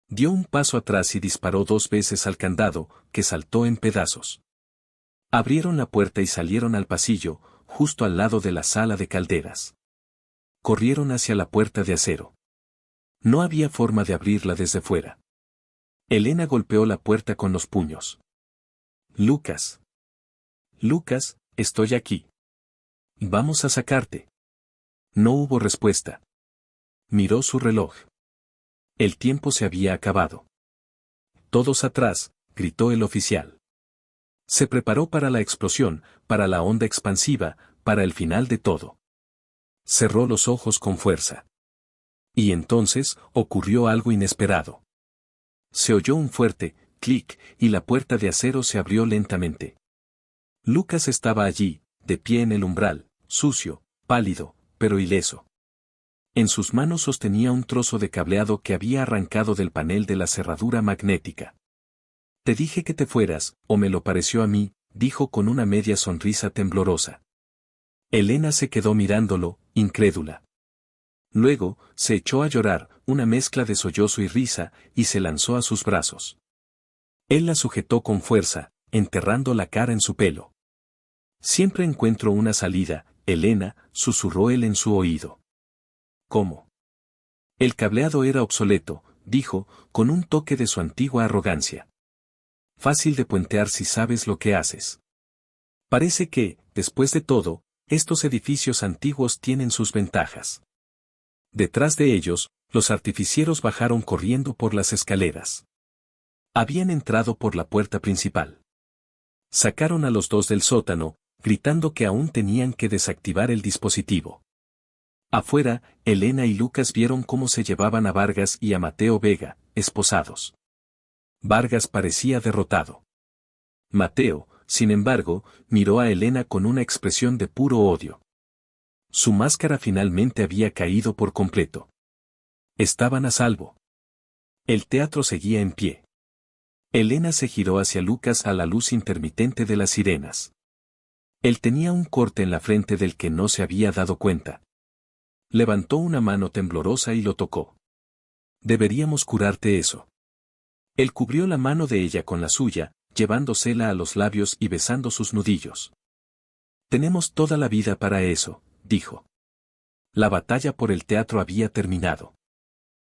Dio un paso atrás y disparó 2 veces al candado, que saltó en pedazos. Abrieron la puerta y salieron al pasillo, justo al lado de la sala de calderas. Corrieron hacia la puerta de acero. No había forma de abrirla desde fuera. Elena golpeó la puerta con los puños. Lucas. Lucas, estoy aquí. Vamos a sacarte. No hubo respuesta. Miró su reloj. El tiempo se había acabado. Todos atrás, gritó el oficial. Se preparó para la explosión, para la onda expansiva, para el final de todo. Cerró los ojos con fuerza. Y entonces, ocurrió algo inesperado. Se oyó un fuerte clic y la puerta de acero se abrió lentamente. Lucas estaba allí, de pie en el umbral, sucio, pálido, pero ileso. En sus manos sostenía un trozo de cableado que había arrancado del panel de la cerradura magnética. Te dije que te fueras, o me lo pareció a mí, dijo con una media sonrisa temblorosa. Elena se quedó mirándolo, incrédula. Luego, se echó a llorar, una mezcla de sollozo y risa, y se lanzó a sus brazos. Él la sujetó con fuerza, enterrando la cara en su pelo. Siempre encuentro una salida, Elena, susurró él en su oído. ¿Cómo? El cableado era obsoleto, dijo, con un toque de su antigua arrogancia. Fácil de puentear si sabes lo que haces. Parece que, después de todo, estos edificios antiguos tienen sus ventajas. Detrás de ellos, los artificieros bajaron corriendo por las escaleras. Habían entrado por la puerta principal. Sacaron a los dos del sótano, gritando que aún tenían que desactivar el dispositivo. Afuera, Elena y Lucas vieron cómo se llevaban a Vargas y a Mateo Vega, esposados. Vargas parecía derrotado. Mateo, sin embargo, miró a Elena con una expresión de puro odio. Su máscara finalmente había caído por completo. Estaban a salvo. El teatro seguía en pie. Elena se giró hacia Lucas a la luz intermitente de las sirenas. Él tenía un corte en la frente del que no se había dado cuenta. Levantó una mano temblorosa y lo tocó. Deberíamos curarte eso. Él cubrió la mano de ella con la suya, llevándosela a los labios y besando sus nudillos. Tenemos toda la vida para eso, dijo. La batalla por el teatro había terminado.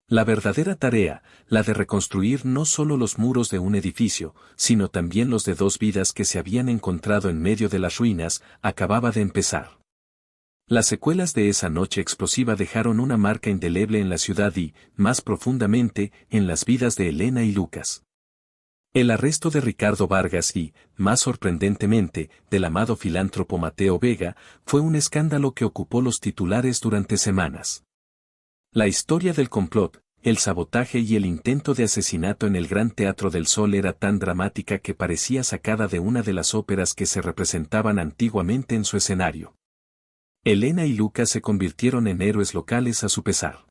La verdadera tarea, la de reconstruir no solo los muros de un edificio, sino también los de dos vidas que se habían encontrado en medio de las ruinas, acababa de empezar. Las secuelas de esa noche explosiva dejaron una marca indeleble en la ciudad y, más profundamente, en las vidas de Elena y Lucas. El arresto de Ricardo Vargas y, más sorprendentemente, del amado filántropo Mateo Vega, fue un escándalo que ocupó los titulares durante semanas. La historia del complot, el sabotaje y el intento de asesinato en el Gran Teatro del Sol era tan dramática que parecía sacada de una de las óperas que se representaban antiguamente en su escenario. Elena y Lucas se convirtieron en héroes locales a su pesar.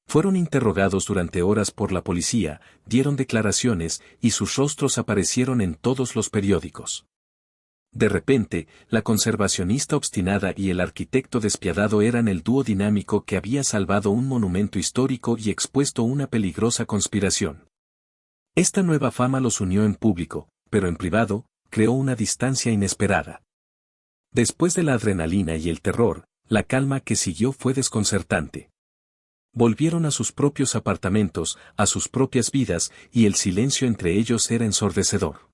Fueron interrogados durante horas por la policía, dieron declaraciones y sus rostros aparecieron en todos los periódicos. De repente, la conservacionista obstinada y el arquitecto despiadado eran el dúo dinámico que había salvado un monumento histórico y expuesto una peligrosa conspiración. Esta nueva fama los unió en público, pero en privado, creó una distancia inesperada. Después de la adrenalina y el terror, la calma que siguió fue desconcertante. Volvieron a sus propios apartamentos, a sus propias vidas, y el silencio entre ellos era ensordecedor.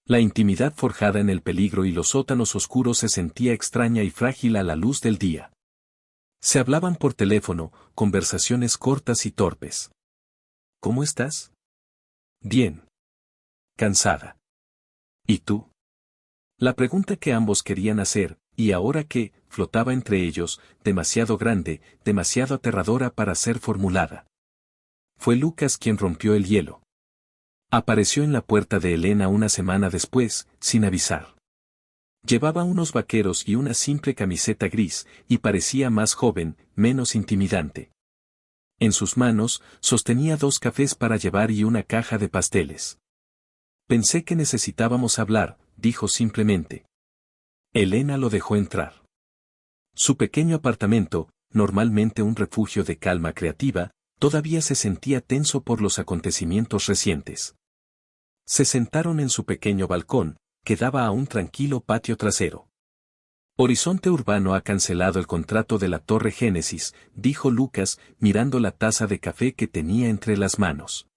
La intimidad forjada en el peligro y los sótanos oscuros se sentía extraña y frágil a la luz del día. Se hablaban por teléfono, conversaciones cortas y torpes. ¿Cómo estás? Bien. Cansada. ¿Y tú? La pregunta que ambos querían hacer, y ahora que, flotaba entre ellos, demasiado grande, demasiado aterradora para ser formulada. Fue Lucas quien rompió el hielo. Apareció en la puerta de Elena una semana después, sin avisar. Llevaba unos vaqueros y una simple camiseta gris, y parecía más joven, menos intimidante. En sus manos, sostenía 2 cafés para llevar y una caja de pasteles. Pensé que necesitábamos hablar, dijo simplemente. Elena lo dejó entrar. Su pequeño apartamento, normalmente un refugio de calma creativa, todavía se sentía tenso por los acontecimientos recientes. Se sentaron en su pequeño balcón, que daba a un tranquilo patio trasero. Horizonte Urbano ha cancelado el contrato de la Torre Génesis, dijo Lucas, mirando la taza de café que tenía entre las manos.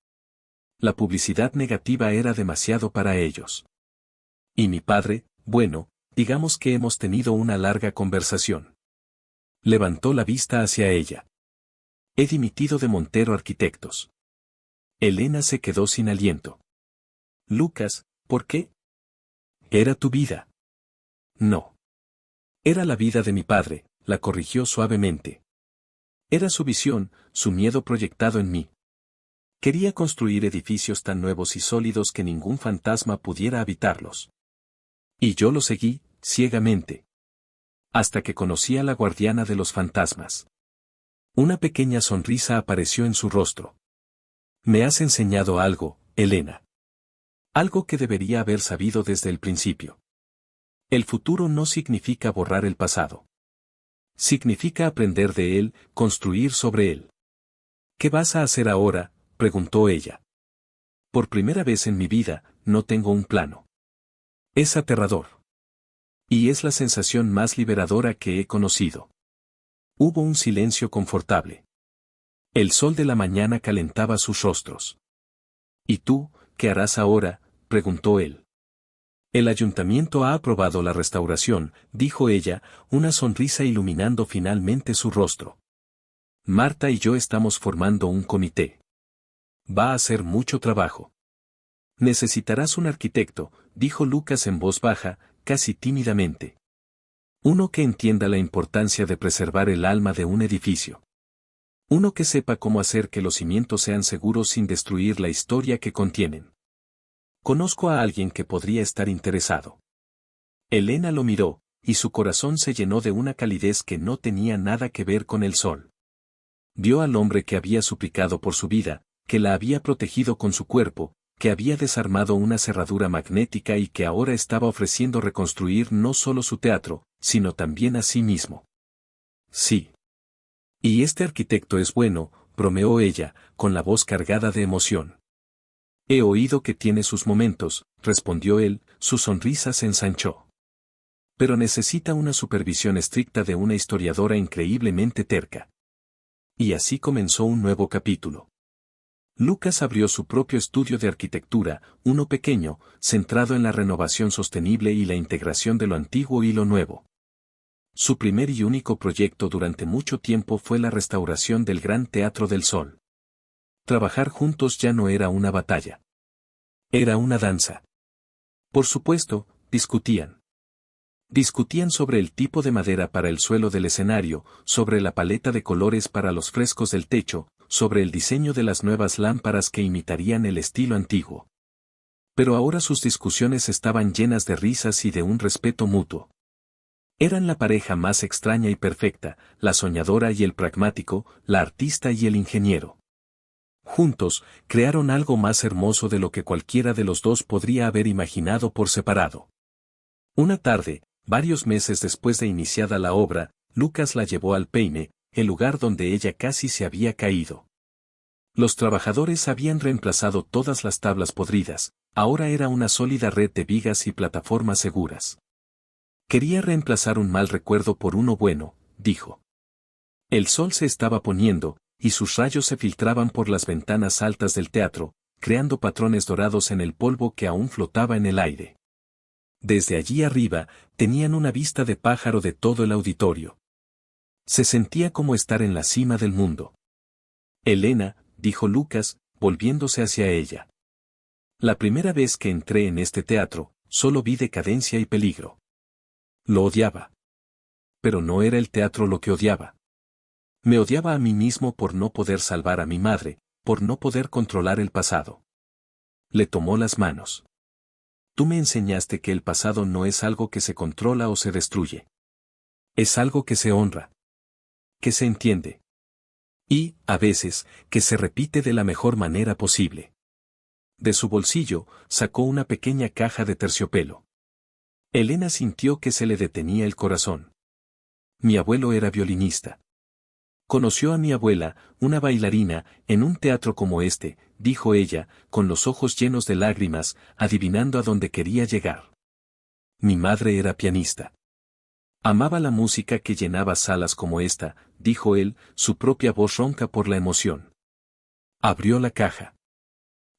La publicidad negativa era demasiado para ellos. Y mi padre, bueno, digamos que hemos tenido una larga conversación. Levantó la vista hacia ella. He dimitido de Montero Arquitectos. Elena se quedó sin aliento. Lucas, ¿por qué? Era tu vida. No. Era la vida de mi padre, la corrigió suavemente. Era su visión, su miedo proyectado en mí. Quería construir edificios tan nuevos y sólidos que ningún fantasma pudiera habitarlos. Y yo lo seguí, ciegamente. Hasta que conocí a la guardiana de los fantasmas. Una pequeña sonrisa apareció en su rostro. Me has enseñado algo, Elena. Algo que debería haber sabido desde el principio. El futuro no significa borrar el pasado. Significa aprender de él, construir sobre él. ¿Qué vas a hacer ahora?, preguntó ella. Por primera vez en mi vida, no tengo un plano. Es aterrador. Y es la sensación más liberadora que he conocido. Hubo un silencio confortable. El sol de la mañana calentaba sus rostros. ¿Y tú, qué harás ahora?, preguntó él. El ayuntamiento ha aprobado la restauración, dijo ella, una sonrisa iluminando finalmente su rostro. Marta y yo estamos formando un comité. Va a ser mucho trabajo. Necesitarás un arquitecto, dijo Lucas en voz baja, casi tímidamente. Uno que entienda la importancia de preservar el alma de un edificio. Uno que sepa cómo hacer que los cimientos sean seguros sin destruir la historia que contienen. Conozco a alguien que podría estar interesado. Elena lo miró, y su corazón se llenó de una calidez que no tenía nada que ver con el sol. Vio al hombre que había suplicado por su vida, que la había protegido con su cuerpo, que había desarmado una cerradura magnética y que ahora estaba ofreciendo reconstruir no solo su teatro, sino también a sí mismo. Sí. Y este arquitecto es bueno, bromeó ella, con la voz cargada de emoción. He oído que tiene sus momentos, respondió él, su sonrisa se ensanchó. Pero necesita una supervisión estricta de una historiadora increíblemente terca. Y así comenzó un nuevo capítulo. Lucas abrió su propio estudio de arquitectura, uno pequeño, centrado en la renovación sostenible y la integración de lo antiguo y lo nuevo. Su primer y único proyecto durante mucho tiempo fue la restauración del Gran Teatro del Sol. Trabajar juntos ya no era una batalla. Era una danza. Por supuesto, discutían. Discutían sobre el tipo de madera para el suelo del escenario, sobre la paleta de colores para los frescos del techo, sobre el diseño de las nuevas lámparas que imitarían el estilo antiguo. Pero ahora sus discusiones estaban llenas de risas y de un respeto mutuo. Eran la pareja más extraña y perfecta, la soñadora y el pragmático, la artista y el ingeniero. Juntos, crearon algo más hermoso de lo que cualquiera de los dos podría haber imaginado por separado. Una tarde, varios meses después de iniciada la obra, Lucas la llevó al Peine, el lugar donde ella casi se había caído. Los trabajadores habían reemplazado todas las tablas podridas, ahora era una sólida red de vigas y plataformas seguras. Quería reemplazar un mal recuerdo por uno bueno, dijo. El sol se estaba poniendo, y sus rayos se filtraban por las ventanas altas del teatro, creando patrones dorados en el polvo que aún flotaba en el aire. Desde allí arriba, tenían una vista de pájaro de todo el auditorio. Se sentía como estar en la cima del mundo. Elena, dijo Lucas, volviéndose hacia ella. La primera vez que entré en este teatro, solo vi decadencia y peligro. Lo odiaba. Pero no era el teatro lo que odiaba. Me odiaba a mí mismo por no poder salvar a mi madre, por no poder controlar el pasado. Le tomó las manos. Tú me enseñaste que el pasado no es algo que se controla o se destruye. Es algo que se honra. Que se entiende. Y, a veces, que se repite de la mejor manera posible. De su bolsillo, sacó una pequeña caja de terciopelo. Elena sintió que se le detenía el corazón. Mi abuelo era violinista. Conoció a mi abuela, una bailarina, en un teatro como este, dijo ella, con los ojos llenos de lágrimas, adivinando a dónde quería llegar. Mi madre era pianista. Amaba la música que llenaba salas como esta, dijo él, su propia voz ronca por la emoción. Abrió la caja.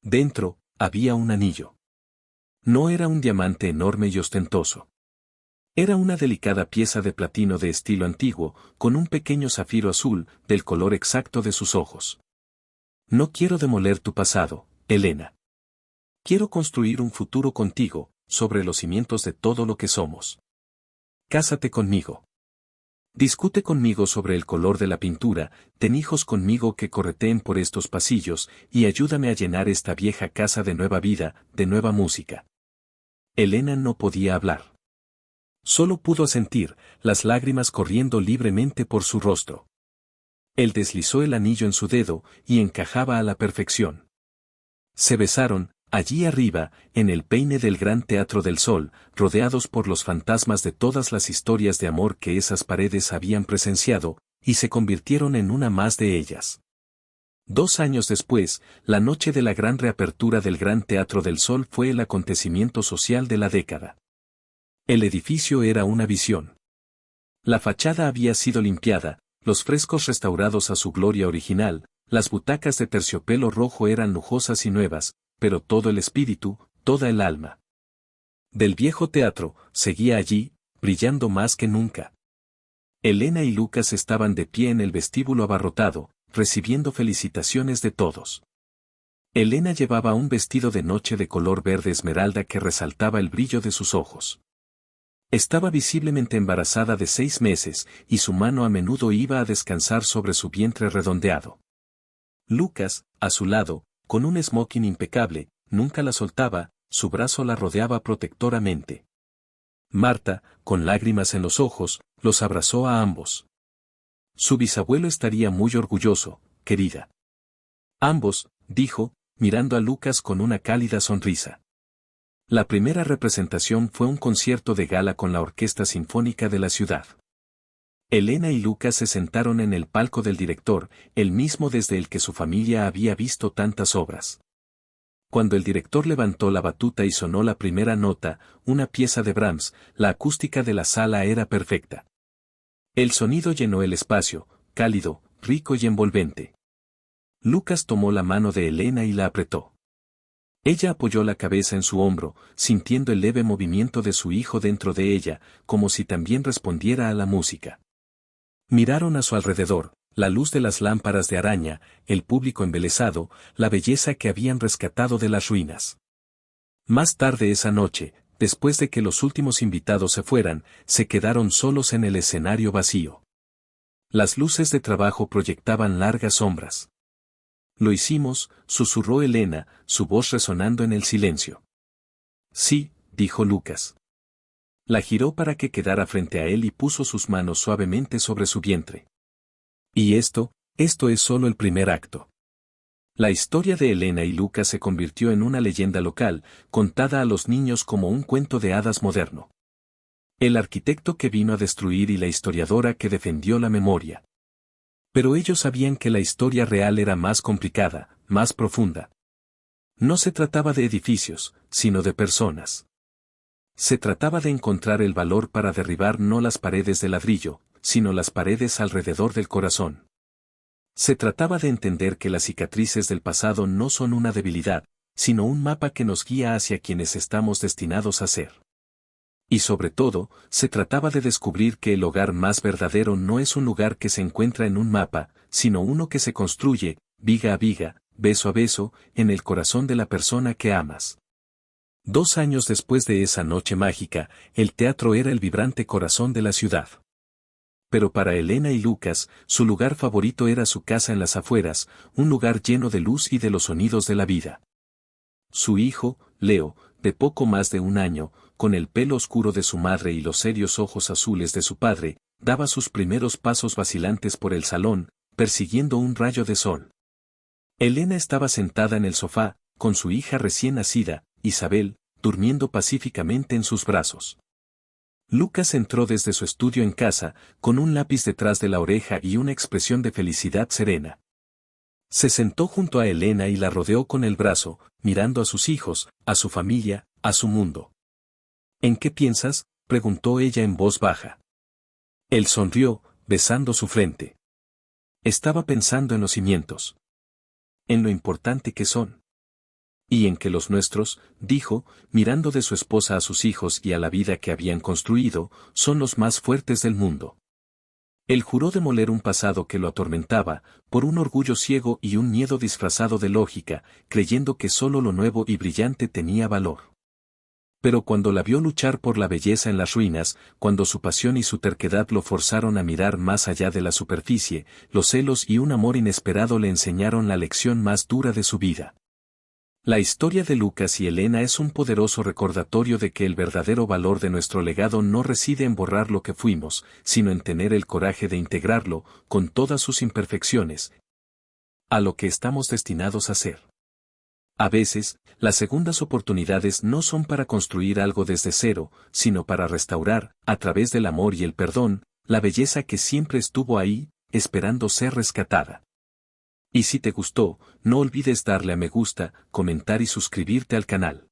Dentro, había un anillo. No era un diamante enorme y ostentoso. Era una delicada pieza de platino de estilo antiguo, con un pequeño zafiro azul, del color exacto de sus ojos. No quiero demoler tu pasado, Elena. Quiero construir un futuro contigo, sobre los cimientos de todo lo que somos. Cásate conmigo. Discute conmigo sobre el color de la pintura, ten hijos conmigo que correteen por estos pasillos, y ayúdame a llenar esta vieja casa de nueva vida, de nueva música. Elena no podía hablar. Solo pudo sentir, las lágrimas corriendo libremente por su rostro. Él deslizó el anillo en su dedo, y encajaba a la perfección. Se besaron, allí arriba, en el peine del Gran Teatro del Sol, rodeados por los fantasmas de todas las historias de amor que esas paredes habían presenciado, y se convirtieron en una más de ellas. 2 años después, la noche de la gran reapertura del Gran Teatro del Sol fue el acontecimiento social de la década. El edificio era una visión. La fachada había sido limpiada, los frescos restaurados a su gloria original, las butacas de terciopelo rojo eran lujosas y nuevas, pero todo el espíritu, toda el alma del viejo teatro, seguía allí, brillando más que nunca. Elena y Lucas estaban de pie en el vestíbulo abarrotado, recibiendo felicitaciones de todos. Elena llevaba un vestido de noche de color verde esmeralda que resaltaba el brillo de sus ojos. Estaba visiblemente embarazada de 6 meses, y su mano a menudo iba a descansar sobre su vientre redondeado. Lucas, a su lado, con un smoking impecable, nunca la soltaba, su brazo la rodeaba protectoramente. Marta, con lágrimas en los ojos, los abrazó a ambos. Su bisabuelo estaría muy orgulloso, querida. Ambos, dijo, mirando a Lucas con una cálida sonrisa. La primera representación fue un concierto de gala con la Orquesta Sinfónica de la ciudad. Elena y Lucas se sentaron en el palco del director, el mismo desde el que su familia había visto tantas obras. Cuando el director levantó la batuta y sonó la primera nota, una pieza de Brahms, la acústica de la sala era perfecta. El sonido llenó el espacio, cálido, rico y envolvente. Lucas tomó la mano de Elena y la apretó. Ella apoyó la cabeza en su hombro, sintiendo el leve movimiento de su hijo dentro de ella, como si también respondiera a la música. Miraron a su alrededor, la luz de las lámparas de araña, el público embelesado, la belleza que habían rescatado de las ruinas. Más tarde esa noche, después de que los últimos invitados se fueran, se quedaron solos en el escenario vacío. Las luces de trabajo proyectaban largas sombras. Lo hicimos, susurró Elena, su voz resonando en el silencio. Sí, dijo Lucas. La giró para que quedara frente a él y puso sus manos suavemente sobre su vientre. Y esto es solo el primer acto. La historia de Elena y Lucas se convirtió en una leyenda local, contada a los niños como un cuento de hadas moderno. El arquitecto que vino a destruir y la historiadora que defendió la memoria. Pero ellos sabían que la historia real era más complicada, más profunda. No se trataba de edificios, sino de personas. Se trataba de encontrar el valor para derribar no las paredes de ladrillo, sino las paredes alrededor del corazón. Se trataba de entender que las cicatrices del pasado no son una debilidad, sino un mapa que nos guía hacia quienes estamos destinados a ser. Y sobre todo, se trataba de descubrir que el hogar más verdadero no es un lugar que se encuentra en un mapa, sino uno que se construye, viga a viga, beso a beso, en el corazón de la persona que amas. 2 años después de esa noche mágica, el teatro era el vibrante corazón de la ciudad. Pero para Elena y Lucas, su lugar favorito era su casa en las afueras, un lugar lleno de luz y de los sonidos de la vida. Su hijo, Leo, de poco más de 1 año, con el pelo oscuro de su madre y los serios ojos azules de su padre, daba sus primeros pasos vacilantes por el salón, persiguiendo un rayo de sol. Elena estaba sentada en el sofá, con su hija recién nacida, Isabel, durmiendo pacíficamente en sus brazos. Lucas entró desde su estudio en casa, con un lápiz detrás de la oreja y una expresión de felicidad serena. Se sentó junto a Elena y la rodeó con el brazo, mirando a sus hijos, a su familia, a su mundo. ¿En qué piensas?, preguntó ella en voz baja. Él sonrió, besando su frente. Estaba pensando en los cimientos. En lo importante que son. Y en que los nuestros, dijo, mirando de su esposa a sus hijos y a la vida que habían construido, son los más fuertes del mundo. Él juró demoler un pasado que lo atormentaba, por un orgullo ciego y un miedo disfrazado de lógica, creyendo que solo lo nuevo y brillante tenía valor. Pero cuando la vio luchar por la belleza en las ruinas, cuando su pasión y su terquedad lo forzaron a mirar más allá de la superficie, los celos y un amor inesperado le enseñaron la lección más dura de su vida. La historia de Lucas y Helena es un poderoso recordatorio de que el verdadero valor de nuestro legado no reside en borrar lo que fuimos, sino en tener el coraje de integrarlo, con todas sus imperfecciones, a lo que estamos destinados a ser. A veces, las segundas oportunidades no son para construir algo desde cero, sino para restaurar, a través del amor y el perdón, la belleza que siempre estuvo ahí, esperando ser rescatada. Y si te gustó, no olvides darle a me gusta, comentar y suscribirte al canal.